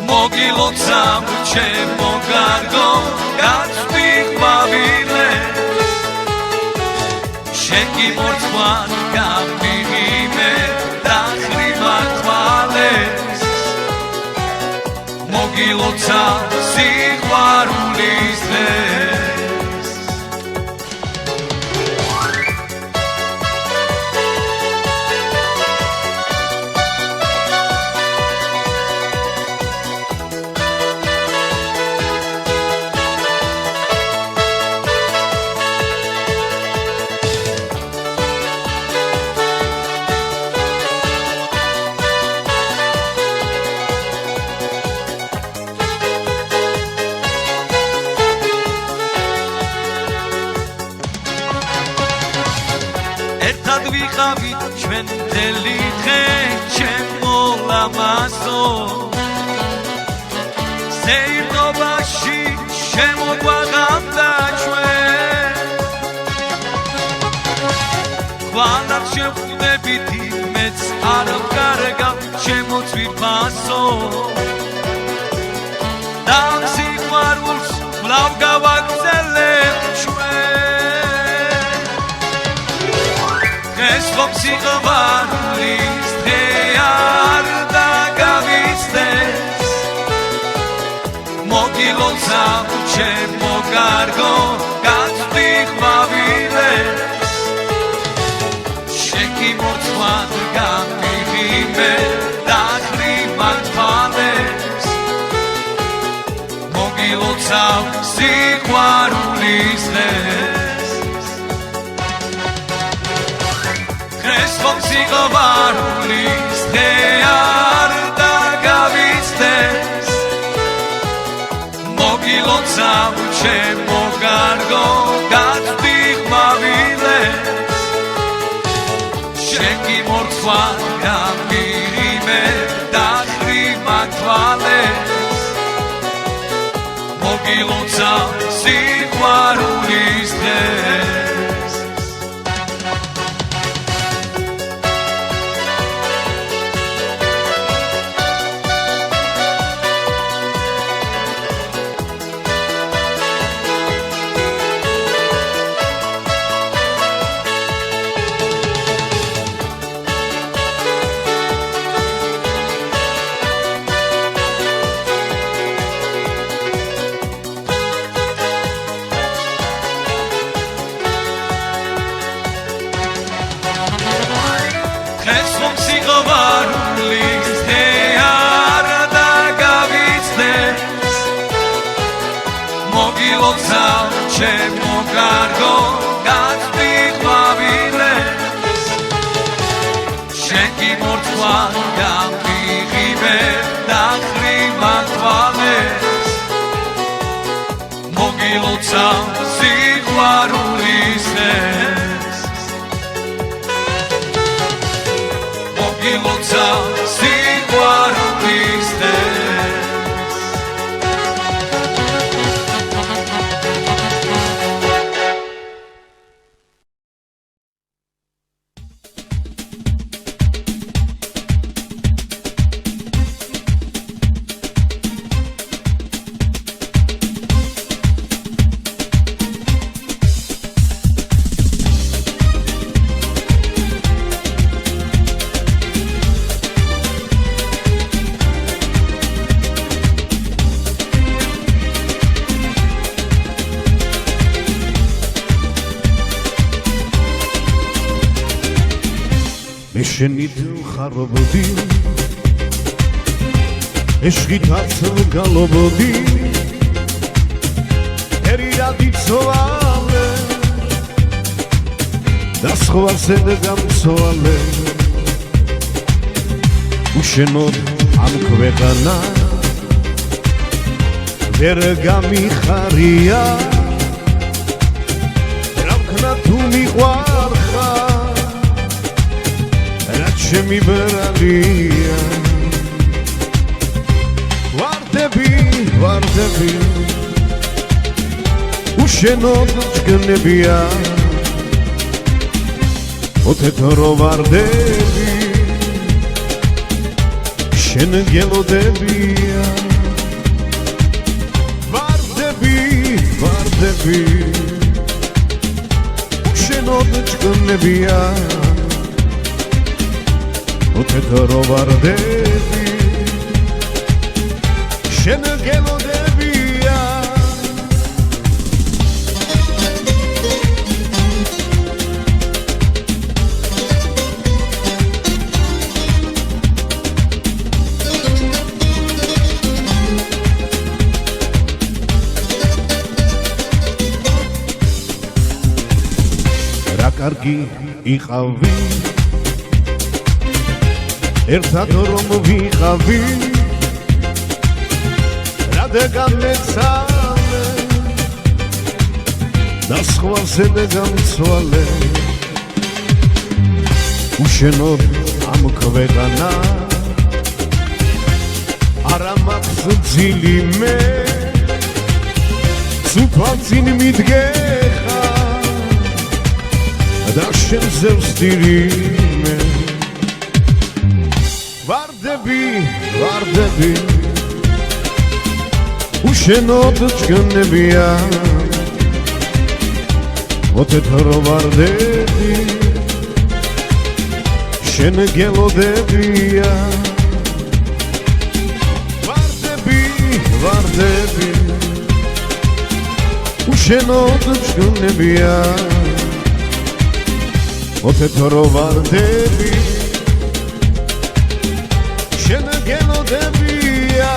მოგილოცა ჩემო კარგო გაწვიყვავილეს შენ კი მორცხვან გამიღიმე დახრიმა თვალეს მოგილოცა სიყვარულის ვიყავი ჩვენ მთელი დღე ჩემო ლამაზო ზეირობაში შემოგვაღამდა ჩვენ ხვალად შევხვდებით იმეც არ ვკარგავ ჩემო ძვირფასო და სიყვარულს ვლავ გავაგრძელებ ჩვენ დღეს ხომ სიყვარულის დღე არ დაგავიწყდეს მოგილოცავ ჩემო კარგო გაწვდი ყვავილებს შეკიმორთვად გამიღიმე დახრი მათვალებს მოგილოცავ სიყვარულის დღეს დღეს ხომ სიყვარულის დღე არ დაგავიწყდეს მოგილოცავ ჩემო კარგო გაწვდი ყვავილებს შეკიმორთვად გამიღიმე დახრი მათვალებს მოგილოცავ სიყვარულის დღეს დღეს ხომ სიყვარულის დღე არ დაგავიწყდეს მოგილოცავ ჩემო კარგო გაწვდი ყვავილებს შენ გიმორთვად გამიღიმე დახრი მათვალებს მოგილოცავ სიყვარულის დღეს მოგილოცავ სიყვარულის დღეს მე შენით ვხარობდი ეშგითაც ვგალობდი ერირად იცვალე და სხვაზე გამცვალე უშენოდ ამ ქვეყანა ვერ გამიხარია რა ვქნა თუ მიყვარხარ ჩემი ბრალია ვარდები უშენოდ ჭკნებია უთეთრო ვარდები შენ გელოდებია ვარდები უშენოდ ჭკნებია უთეთრო ვარდები შენ გელოდებია რა კარგი იყავი ერთად რომ ვიყავი რადგან გამეცალე და სხვაზე გამცვალე უშენოდ ამ ქვეყანა არა მაქვს ძილი მე სუფალწინ მიდგეხა და შენზე ვსტირი მე ვარდები უშენოდ ჭკნებია ოტეთრო ვარდები შენ გელოდებია ვარდები უშენოდ ჭკნებია ოტეთრო ვარდები შენ გელოდებია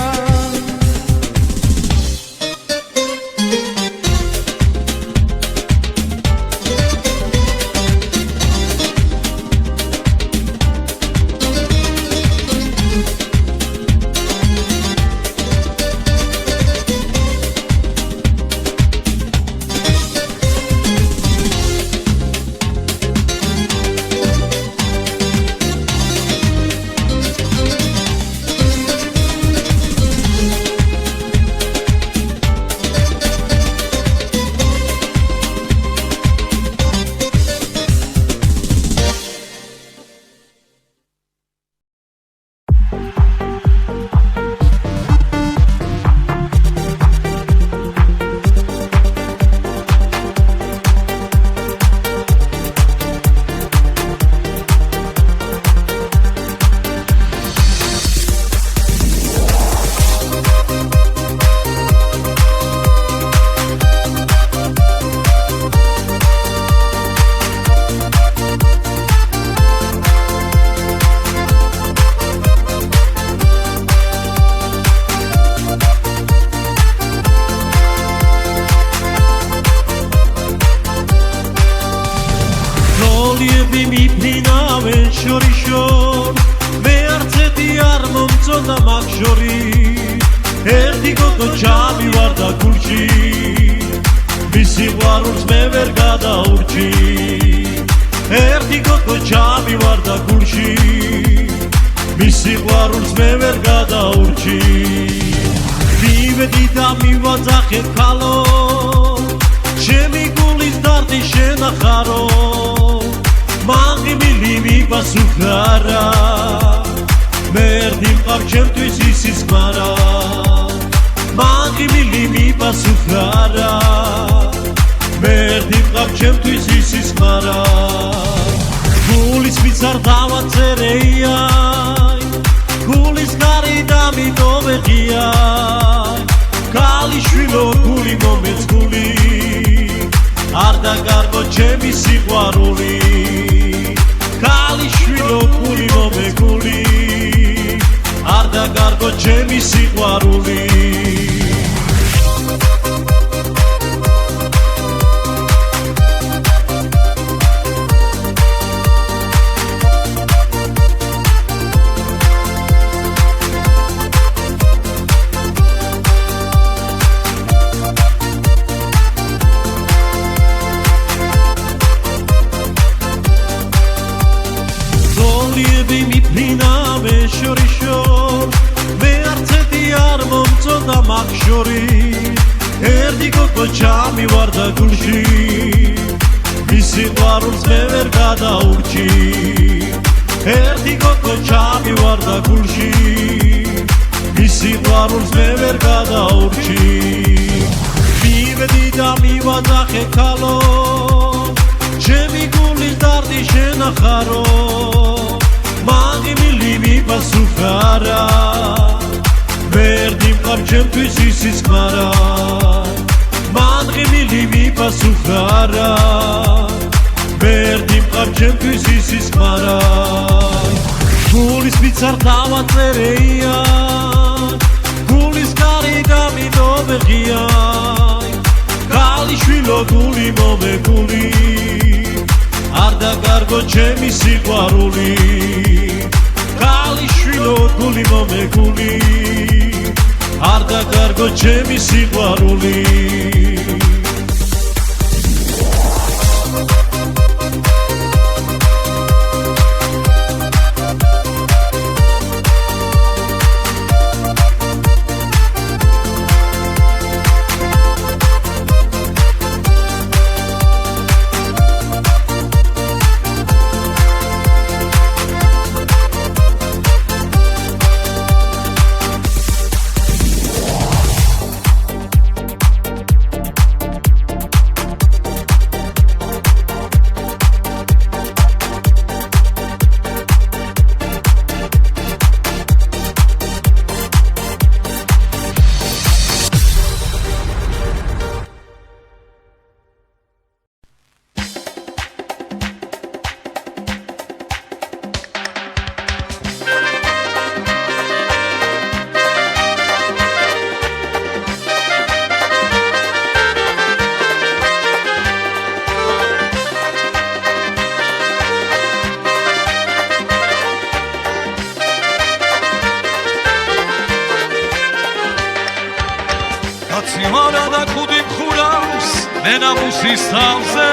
მარადა კუდი მხურავს მენამუსის თავზე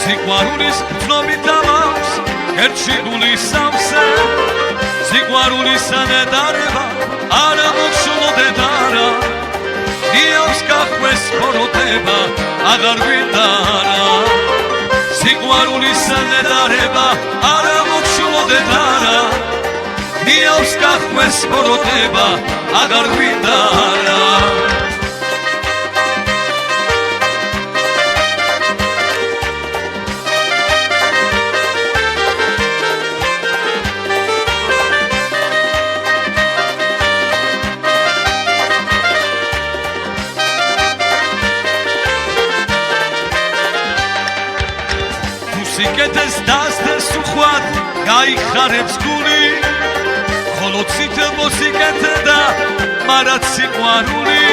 სიყვარულის გრძნობი დამავს ერთში გულის სამზე სიყვარულის ანედარება არა მოხსნოდეთ არა დიავს გახვეს ხოროტება აღარ გვინდა არა სიყვარულის ანედარება არა მოხსნოდეთ არა დიავს გახვეს ხოროტება აღარ გვინდა არა სიკეთეს დასდეს უხვად გაიხარებს გული ხოლო ციტებო სიკეთე და მარად სიყვარული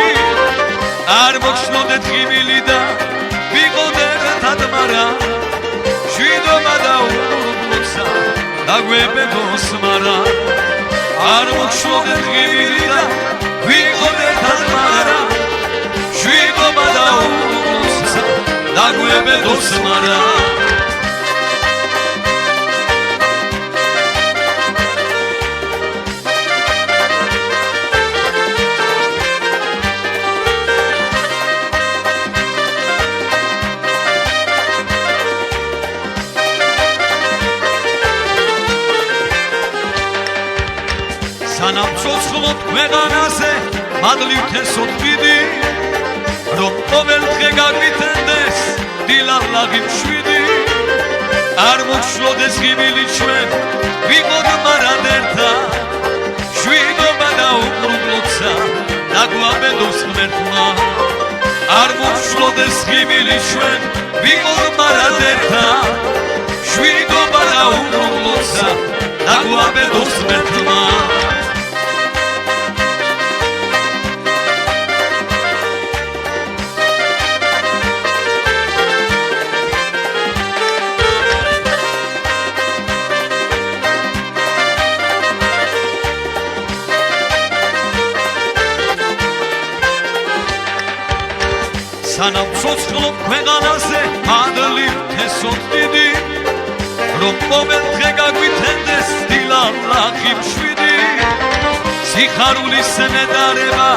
არ მოგშნოდეთ ღიმილი და ვიყოდეთ თადმარა შვიდობა და უბრუხლოცა დაგვებედოს მარა არ მოგშნოდეთ ღიმილი და ვიყოდეთ თადმარა შვიდობა და უბრუხლოცა დაგვებედოს მარა სანამ ცოცხლობ ქვეყანაზე მადლივთ ესოთ დიდი რომ ყოველ დღე გაგვიტენდეს დილალაღი მშვიდი არ მოგშლოდეს ღიმილი ჩვენ ვიყოთ მარად ერთა შვიდობა და უყრუნლოცა დაგვაბედოს ღმერთმა არ მოგშლოდეს ღიმილი ჩვენ ვიყოთ მარად ერთა შვიდობა და უყრუნლოცა დაგვაბედოს ღმერთმა სანამ ცოცხლობ ქვეყანაზე მადლივთ ესოთ დიდი რომ ყოველ დღე გაგვიტენდეს დილალაღი მშვიდი სიხარულის ნედარება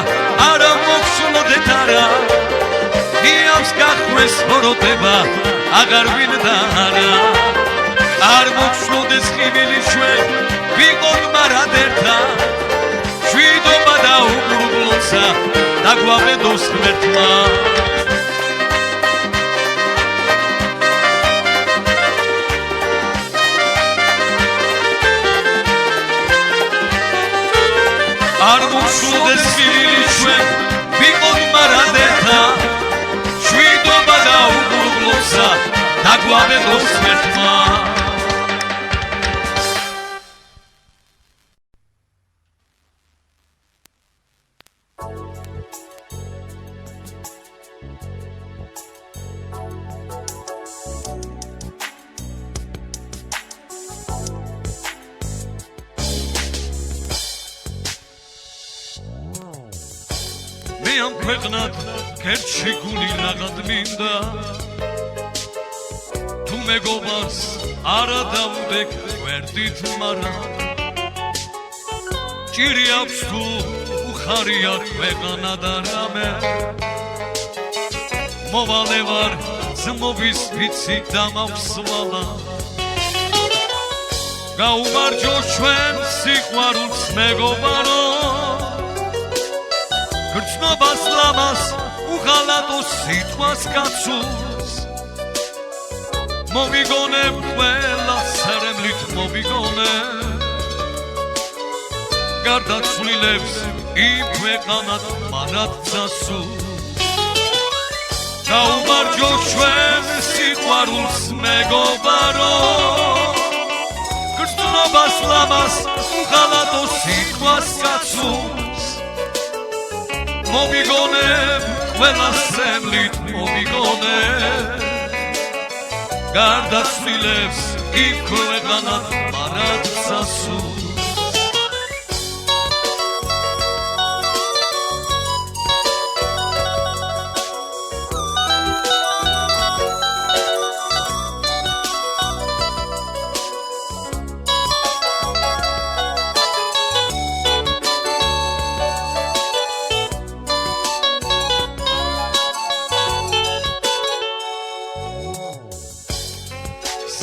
არა მოგშლოდეთ არა დიავს გახვეს ხოროტება აღარ გვინდა არა არ მოგშლოდეს ღიმილი ჩვენ ვიყოთ მარად ერთა შვიდობა და უყრუნლოცა დაგვაბედოს ღმერთმა არ მოგშლოდეს ღიმილი ჩვენ ვიყოთ მარად ერთა შვიდობა და უყრუნლოცა დაგვაბედოს ღმერთმა მე ამ ქვეყნად კერჩი გული რაღაც მინდა თუ მეგობარს არა დავუდეკ ვერდით მარა ჭირი აქვს თუ უხარია ქვეყანა და რამე მოვალე ვარ ძმობის ვიცი დამავსვალა გაუმარჯო ჩვენ სიყვარულს მეგობარო გრძნობას ლამას უღალატო სიტყვას კაცულს მომიგონებ ყველა სერემლით მომიგონებ გარდაცვლილებს იმ ქვეყანად მარად წასულს გაუმარჯო ჩვენ სიყვარულს მეგობარო გრძნობას ლამას უღალატო სიტყვას კაცულს მომიგონებ ყველა სემლით მომიგონებ გარდაცვლილებს იმ ქვეყანად მარად წასულს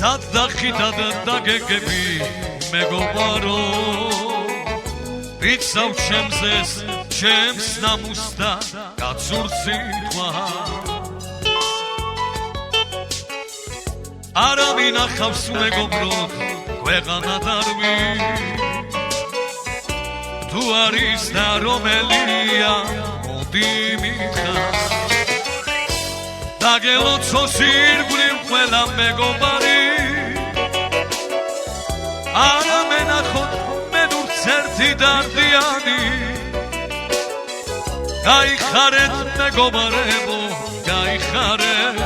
სად დახიდად დაგეგები მეგობარო ვიცავ ჩემზეს ჩემს ნამუსდა გაცურცი თქვა არა მინახავს მეგობროდ ქვეყანა დარვი თუ არის და რომელია მოდი მითხარ დაგელოცოს ირგვლივ ყველა მეგობარი არა მენახოთ მედურც ერთი დარდიანი გაიხარეთ მეგობარებო გაიხარეთ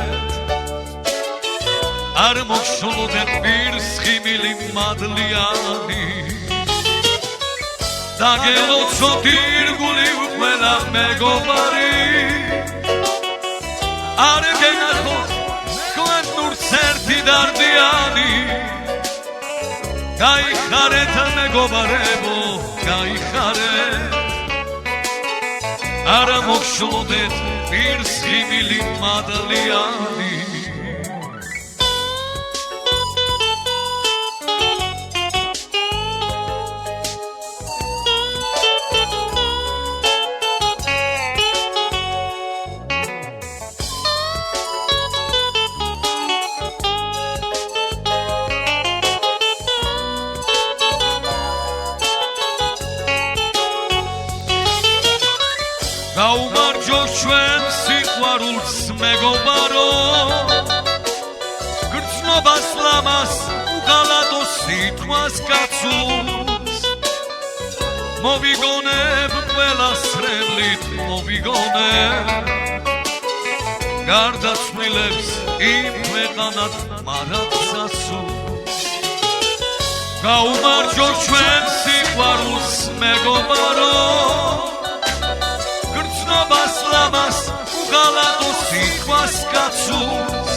არ მოგშულოდეთ პირს ხიმილი მადლიანი დაგელოცოთ ირგვლივ ყველა მეგობარი არ გენახოთ გვენურს ერთი დარდიანი გაიხარეთ მეგობარებო გაიხარეთ არ მოგშულოდეთ პირს ხიმილი მადლიანი გაუმარჯო ჩვენ სიყვარულს მეგობარო გრძნობას ლამას უღალატო სიტყვას კაცულს მოვიგონებ ყველა სრევლით მოვიგონებ გარდაცვლილებს იმ ქვეყანად მარად სასულს გაუმარჯო ჩვენ სიყვარულს მეგობარო გრძნობას ლამას უღალატო სიტყვას კაცულს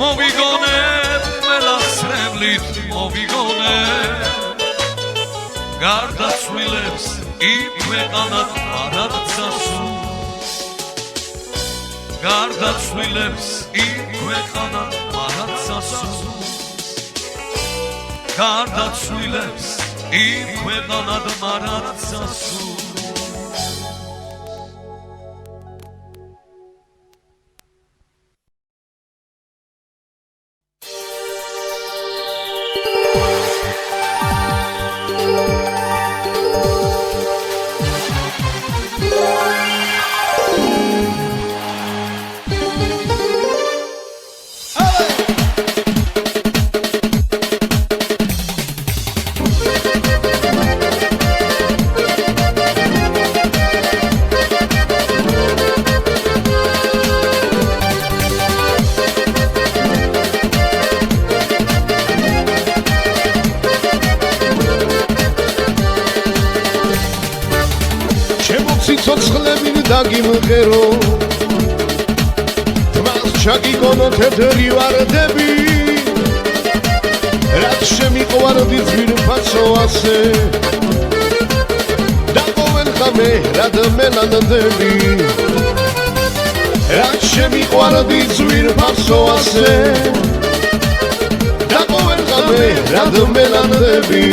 მოვიგონებ ყველა სრევლით მოვიგონებ გარდაცვლილებს იმ ქვეყანად მარად სასულს გარდაცვლილებს იმ ქვეყანად მარად სასულს გარდაცვლილებს იმ ქვეყანად მარად სასულს ცოცხლები დაგიმღერო თმას ჩაგიგონო თეთრი ვარდები რაც შემიყვარდი ძვირფასო ასე დაგოვენ ხამე რად მელანდები რაც შემიყვარდი ძვირფასო ასე დაგოვენ ხამე რად მელანდები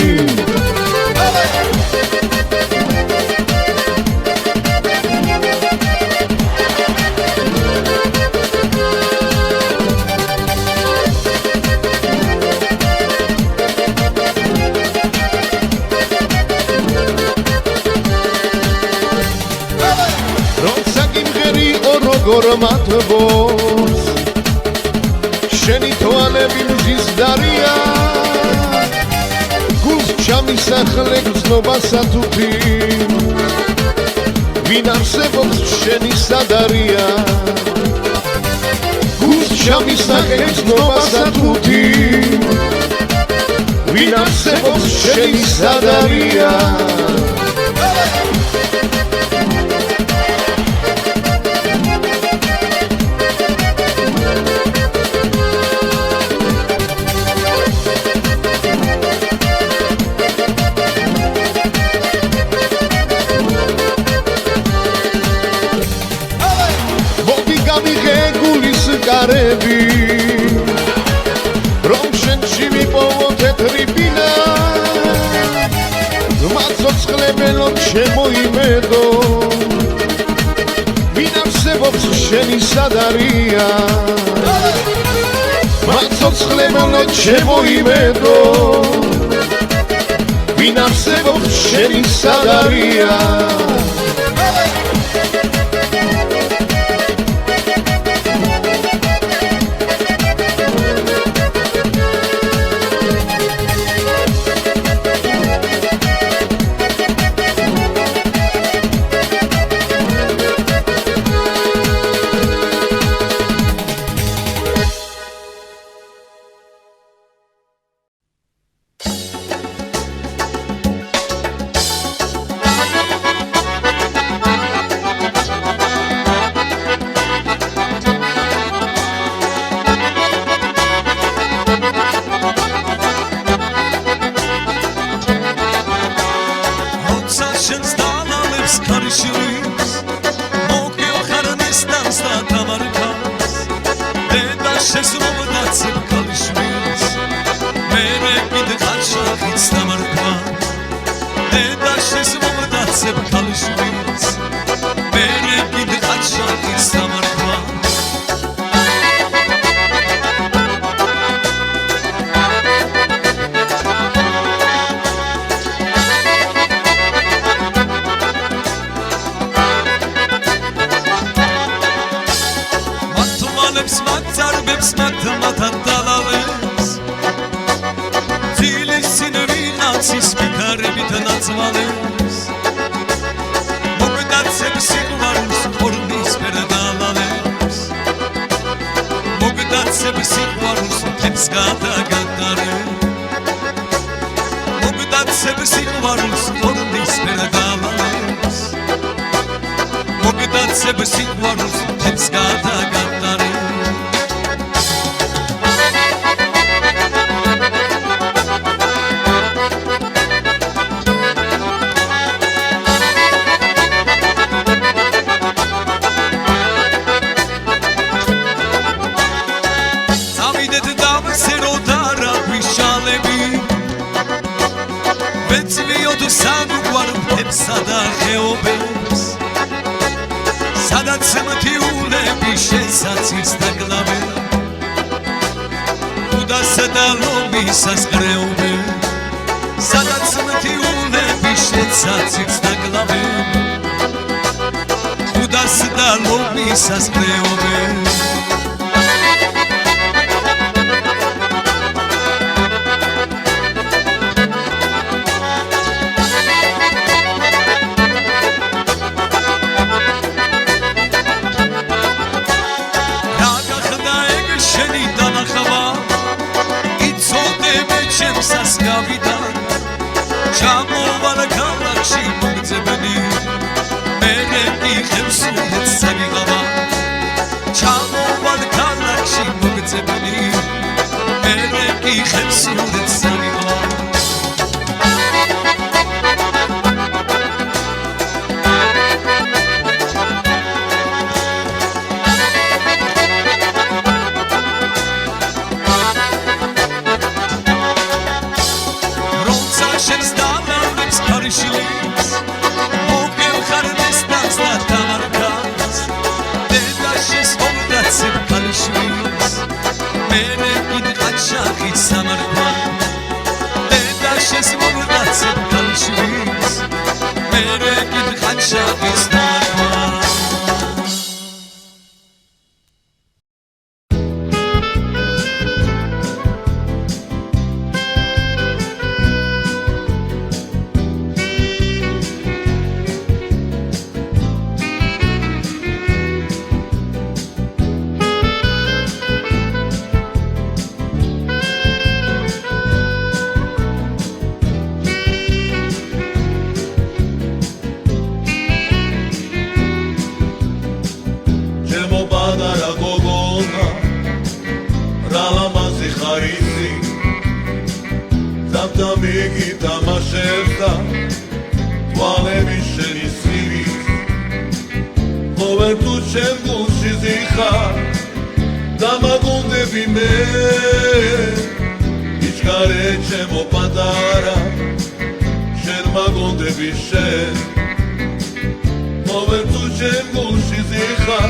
გორმათბოს შენი თვალები მზის დარია გულს ჩამისახლე გრძნობასა თუთი ვინ არსებობს შენი სადარია გულს ჩამისახლე გრძნობასა თუთი ვინ არსებობს შენი სადარია კარები ხლემელო ჩემო იმედო ვინ არსებობს შენი სადარია მაცოცხლემელო ჩემო იმედო ვინ არსებობს შენი სადარია Ichkare chemo padara, shen მაგონდები შენ მოვერ თუ ჩემ გულში ზიხა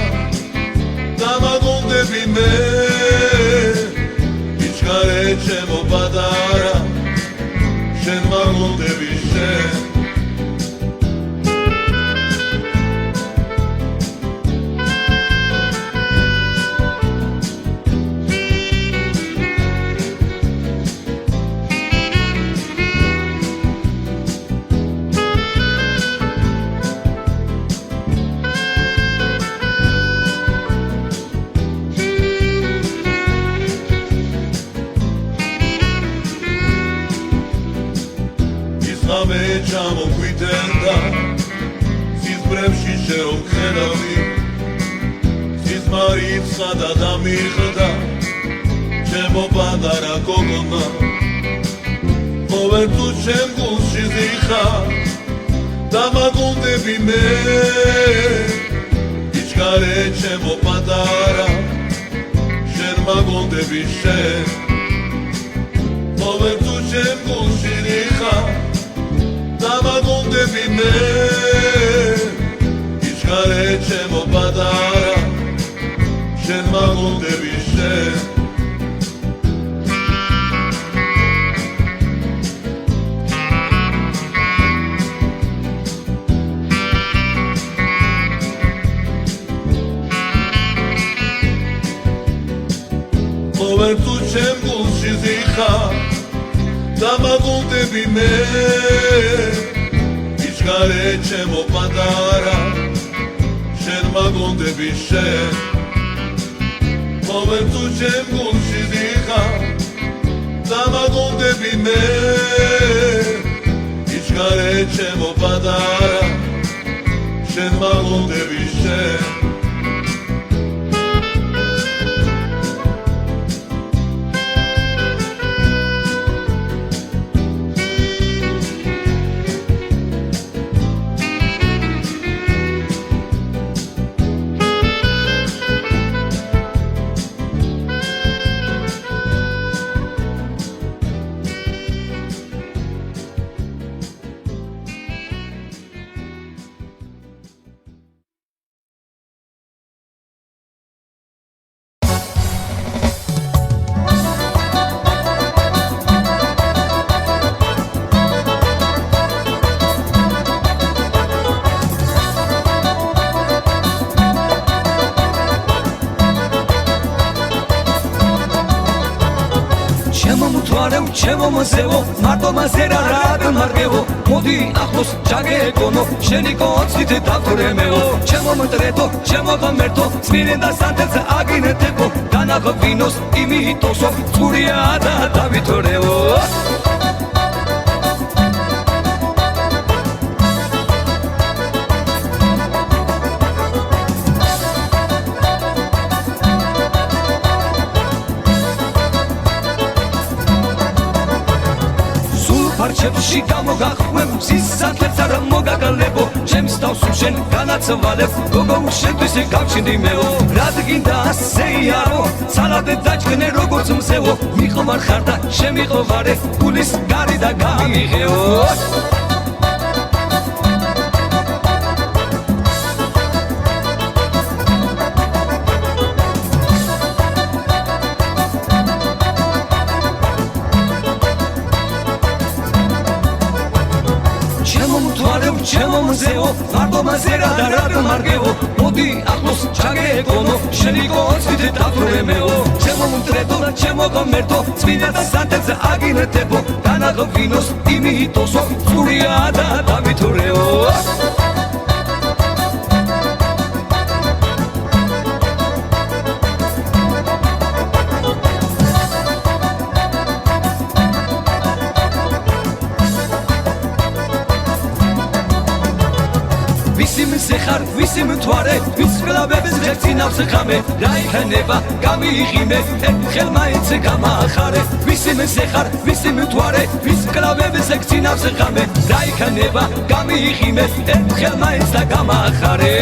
და მაგონდები მე იჩქარე ჩემო პატარა შენ მაგონდები შენ მე ჩამოგვიდენდა სიზბრებში შეოხელავი სიზმარიცა და დამიხდა ჩემო პატარა გოგონა მოვერ თუ ჩემ გულში ზიხა და მაგონდები მე იჩქარე ჩემო პატარა შენ მაგონდები შენ მოვერ თუ ჩემ გულში ზიხა დამაგონდები მე იჩქარე ჩემო პატარა შენ მაგონდები შენ მოვერ თუ ჩემ გულში ზიხა დამაგონდები მე იჩქარე ჩემო პატარა შენ მაგონდები შენ მოვერ თუ ჩემ გულში ზიხა დამაგონდები მე იჩქარე ჩემო პატარა შენ მაგონდები შენ ჩემო მზეო მარტო მასერა რა მარგეო მოდი ახლოს ჩაგეკონო შენი კოცით დაგვრემეო ჩემო მტრედო ჩემო გამერტო სპირენდა სანთელს აგინეთებო განაღვინოს იმიტოსო წურია და დავითორეო ჩემში გამოგახვევ სისხლებს არ მოგაგალებო ჩემს თავს შენ განაცვალებ გოგო შენთვის გავჩნდიმეო რადგინდა ასე იარო ცალად დაჭკნე როგორც მზეო მიყმარ ხარ და შემიყობარე გულის გარი და გამიღეო ჩემო მზეო მარტო მასერა და რა მარგეო მოდი ახლოს ჩაგეკონო შენი კოცით დაგვრემეო ჩემო მტრედო და ჩემო გამერტო წმინდა და სანთელს აგინეთებო განაღვინოს იმიტოსო წურია და დავითორეო ხარ ვისი მთვარე ვის გლავების ღერცინავს ხამე რა იქნება გამიიღიმე ერთხელ მაინც გამახარე ვისი ხარ ვისი მთვარე ვის გლავების ღერცინავს ხამე რა იქნება გამიიღიმე ერთხელ მაინც გამახარე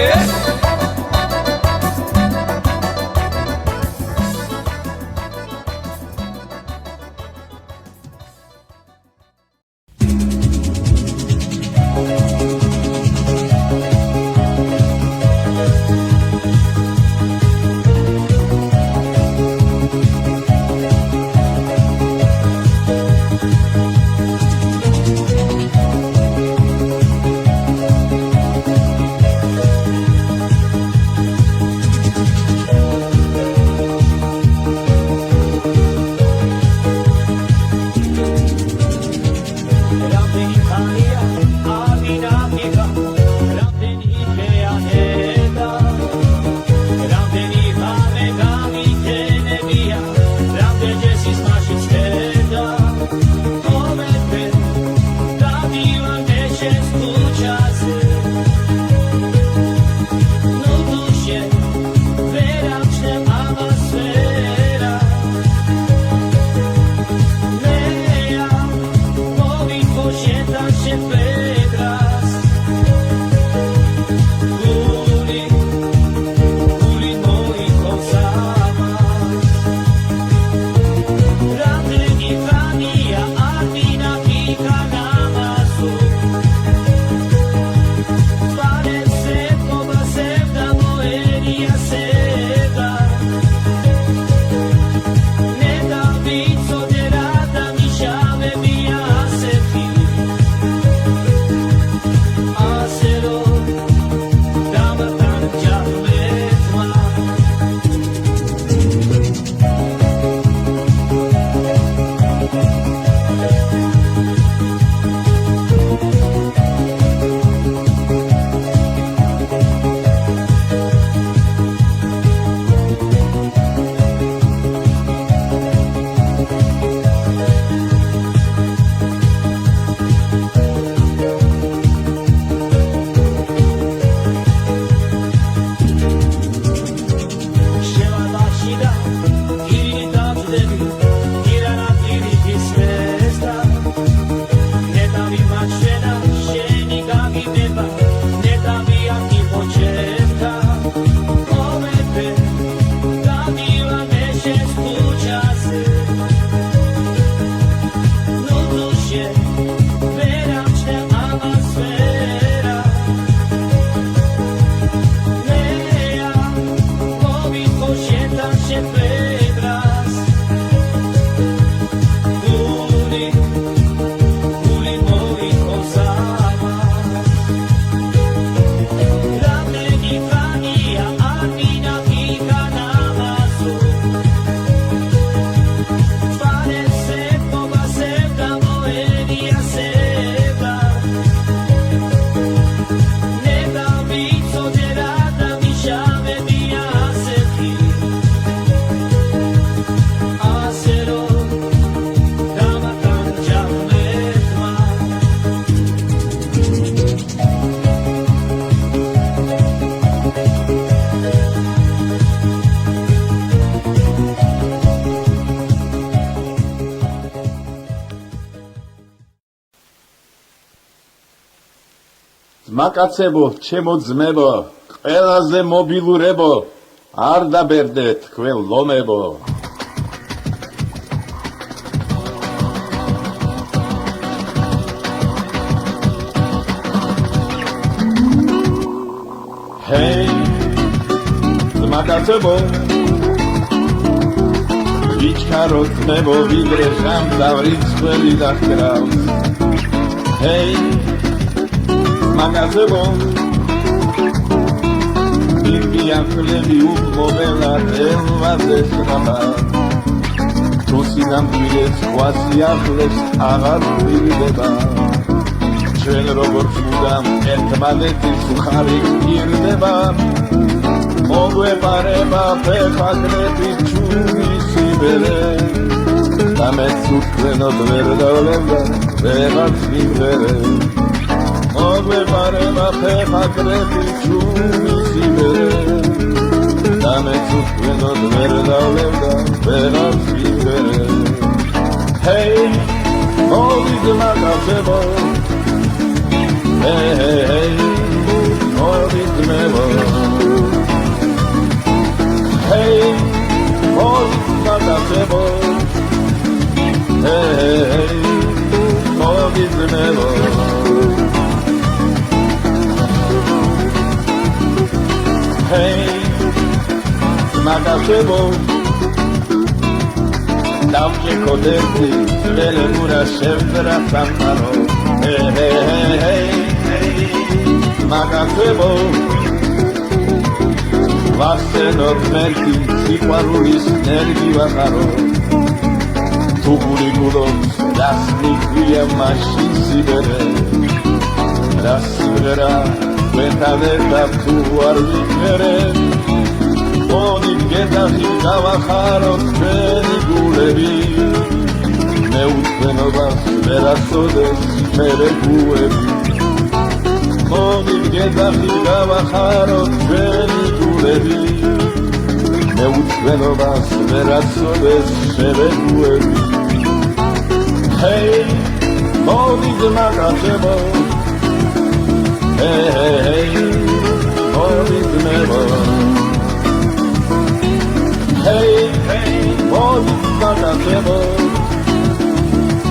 მაკაცებო, ჩემო ძმებო, ყველაზე მობილურებო, არ დაბერდეთ თქვენ ლომებო. Hey, მაკაცებო, ვიჩქაროთ ძმებო, ვიდრე ჟანდავრის ყველი დახკრავს. Hey, მაკაცებო, მიგიახლები უმოველად ელვადეს რაბა. თუ სინამდვილეს ხვასიახლებს აღარ ვირდება. ჩვენ როგორც მუდამ ერთმანეთის მხარი გირდება. მოგვეპარება ფეხაგრებით ჩუმი სიბერე. და მეც უთხრენოდ ვერ დავლებდა ვეღარც მიმღერე. მოგვეპარება ფეხაგრებით ჩუმი სიბერე. და მეც უთხრენოდ ვერ დავლებდა ვეღარც მიმღერე. Hey, მოვიდ მაკაცებო, hey, hey, hey, მოვიდ ძმებო. Hey, მოვიდ მაკაცებო, hey, hey, hey, მოვიდ ძმებო. Hey, მაკაცებო, დავჭიქოთ ერთი ველებურა შევძრა სამყარო. Hey, hey, hey, hey, მაკაცებო, ვახსენოთ მერტი სიყვარულის ნერგი ვახარო. თუ გული გულობს რას მიგვია მაშინ სიბერე. რა სიმღერა ვეთადერთად თუ არ ვიქერე. მონით გედახი გავახაროთ ჩვენი გულები. მეუცდენობას ვერ ასოდეს მერე გუები. მონით გედახი გავახაროთ ჩვენი გულები. მეუცდენობას ვერ ასოდეს მერე გუები. Hey, მონით მაკაცებო, hey, hey, hey, მონით ძმებო. Hey, hey, მონით მაკაცებო,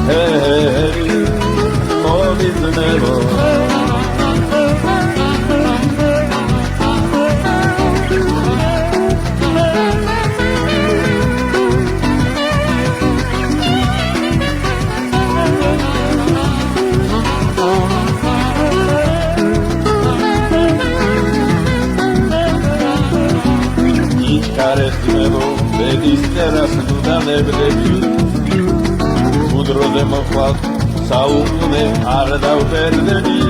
hey, hey, hey, მონით ძმებო. Ichkarezmebo, bedizteras nudanebdebi. Udrode mochvat, saumne ar davberdebi.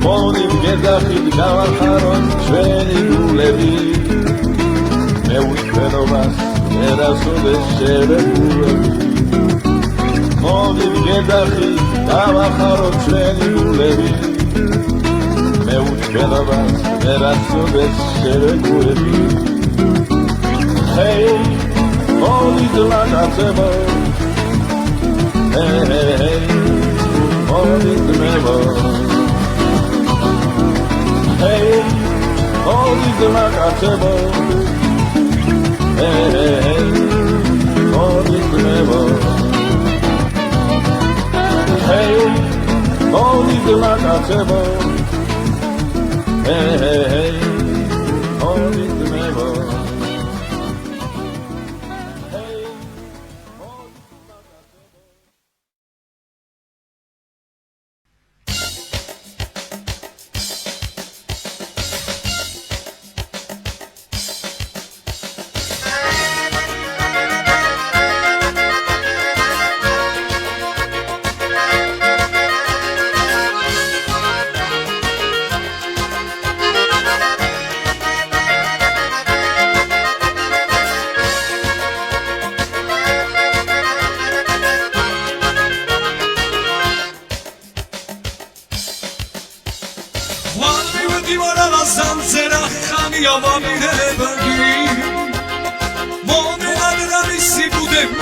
Monit gedachit gavacharot ჩვენი გულები. მეუცდენობას ვერ ასოდეს შევეგულები. მონით gedachit gavacharot ჩვენი გულები. მეუცდენობას ვერ ასოდეს შევეგულები. Hey, monit mაკაცებო, hey, hey, hey, monit ძმებო. Hey, monit mაკაცებო, hey, hey, hey, monit ძმებო. Hey, monit mაკაცებო, hey, hey, hey, monit ძმებო.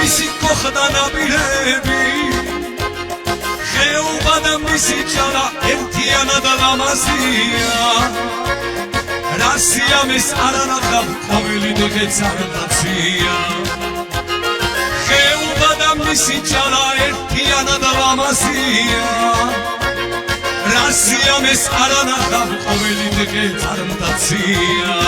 მისი მოხდა ნაპირები. ხეობა და მისი ჭალა ერთიანად ლამაზია რასიამეს არანახავ ყოველი დღეც არ დაცია ხეობა და მისი ჭალა ერთიანად ლამაზია რასიამეს არანახავ ყოველი დღეც არ დაცია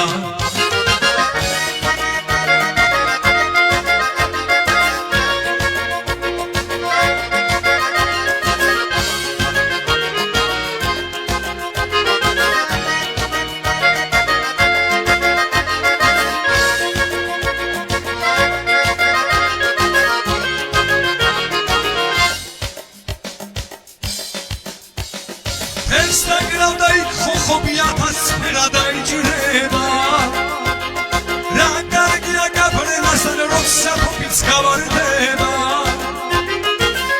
Instagram'da ilk xoxobia pasmera da iჭრება რა კარგია გაფრენასთან როცა ფოფიც გავარდება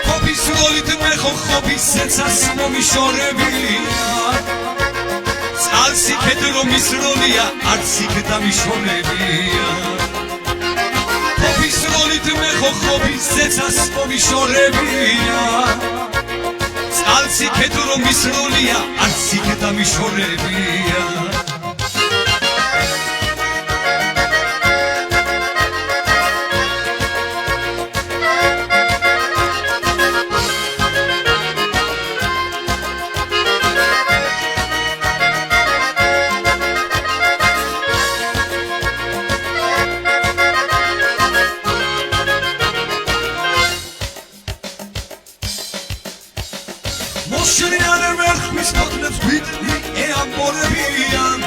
ფოფის როლით მე ხოხობის სეცას მომიშორებია წალსიქეთ რომ ის როლია არც იქ დამიშორებია ფოფის როლით მე ხოხობის სეცას მომიშორებია ალსიქეთ რომ ის როლია არც იქ დამიშორებია მოშრიანე ვერხმის მოდნებს გვიტნი ეამბორებიან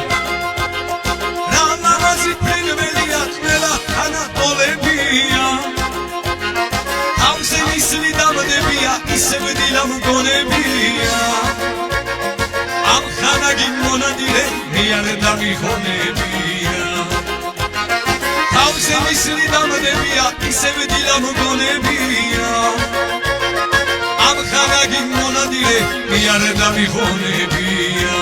რა ლამაზი ფილმებია ყველა ანატოლებია თავზე ისლი დამდებია ისევ დილა მგონებია ამ ხანაგი მონადირე მე არ დამიხონებია თავზე ისლი დამდებია ისევ დილა მგონებია ამ ხანაგი მონადირე მე არ დამიხონებია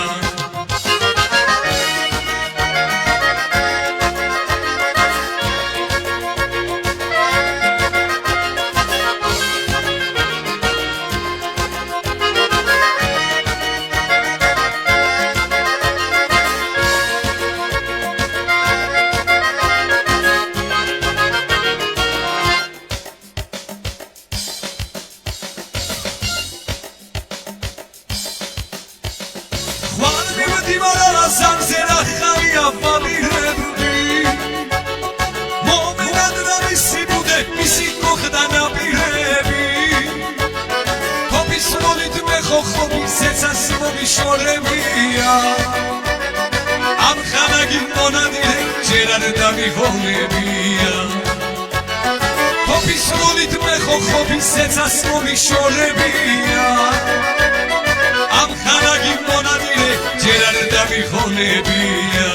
სამზე რა ხარია ვამირებდი მომენად რა მისი ბუდე მისი მოხდა ნაპირები ფოფის როლით მე ხოხობის სეცას მომიშორებია ამ ხანაგი მონადირე ჯერ არ დამიხონებია ფოფის როლით მე ხოხობის სეცას მომიშორებია ამ ხანაგი მონადირე ჯერ არ დამიხონებია